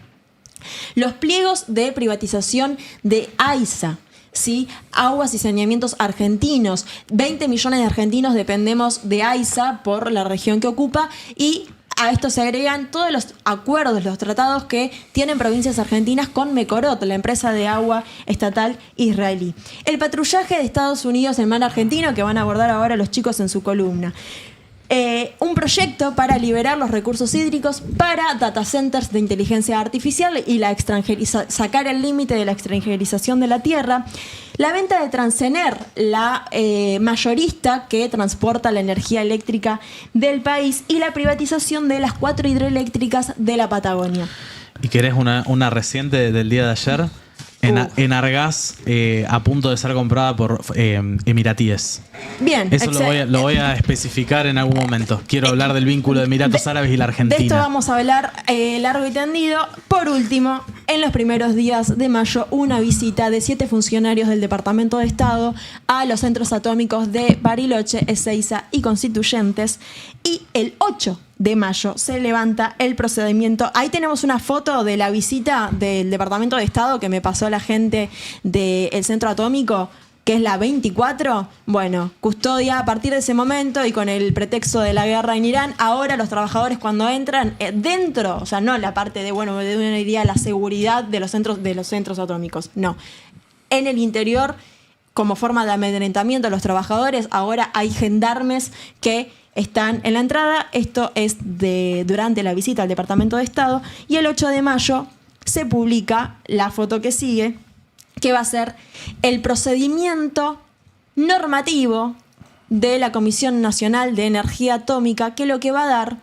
Los pliegos de privatización de AISA, ¿sí? Aguas y Saneamientos Argentinos. 20 millones de argentinos dependemos de AISA por la región que ocupa y a esto se agregan todos los acuerdos, los tratados que tienen provincias argentinas con Mecorot, la empresa de agua estatal israelí. El patrullaje de Estados Unidos en mar argentino, que van a abordar ahora los chicos en su columna. Un proyecto para liberar los recursos hídricos para data centers de inteligencia artificial y la sacar el límite de la extranjerización de la tierra. La venta de Transener, la mayorista que transporta la energía eléctrica del país, y la privatización de las 4 hidroeléctricas de la Patagonia. ¿Y querés una reciente del día de ayer? Enargas a punto de ser comprada por emiratíes. Bien, eso lo voy a especificar en algún momento. Quiero hablar del vínculo de Emiratos Árabes y la Argentina. De esto vamos a hablar largo y tendido. Por último, en los primeros días de mayo, una visita de 7 funcionarios del Departamento de Estado a los centros atómicos de Bariloche, Ezeiza y Constituyentes. Y el 8 de mayo se levanta el procedimiento. Ahí tenemos una foto de la visita del Departamento de Estado que me pasó la gente del centro atómico, que es la 24. Bueno, custodia a partir de ese momento y con el pretexto de la guerra en Irán. Ahora los trabajadores cuando entran dentro, o sea, no la parte de, bueno, de una idea la seguridad de los centros atómicos, no. En el interior, como forma de amedrentamiento a los trabajadores, ahora hay gendarmes que están en la entrada. Esto es durante la visita al Departamento de Estado. Y el 8 de mayo se publica la foto que sigue, que va a ser el procedimiento normativo de la Comisión Nacional de Energía Atómica, que lo que va a dar,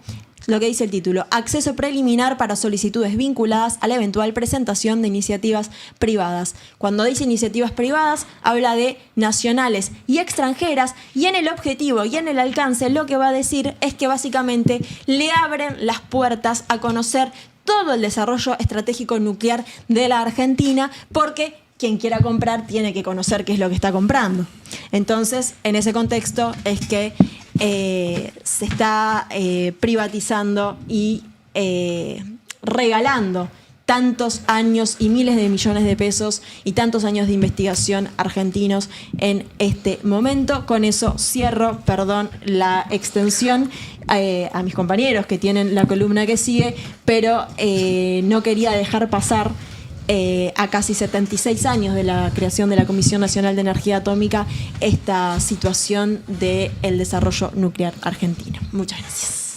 lo que dice el título, acceso preliminar para solicitudes vinculadas a la eventual presentación de iniciativas privadas. Cuando dice iniciativas privadas, habla de nacionales y extranjeras, y en el objetivo y en el alcance lo que va a decir es que básicamente le abren las puertas a conocer todo el desarrollo estratégico nuclear de la Argentina, porque quien quiera comprar tiene que conocer qué es lo que está comprando. Entonces, en ese contexto es que se está privatizando y regalando tantos años y miles de millones de pesos y tantos años de investigación argentinos en este momento. Con eso cierro, perdón, la extensión a mis compañeros que tienen la columna que sigue, pero no quería dejar pasar a casi 76 años de la creación de la Comisión Nacional de Energía Atómica esta situación del desarrollo nuclear argentino. Muchas gracias.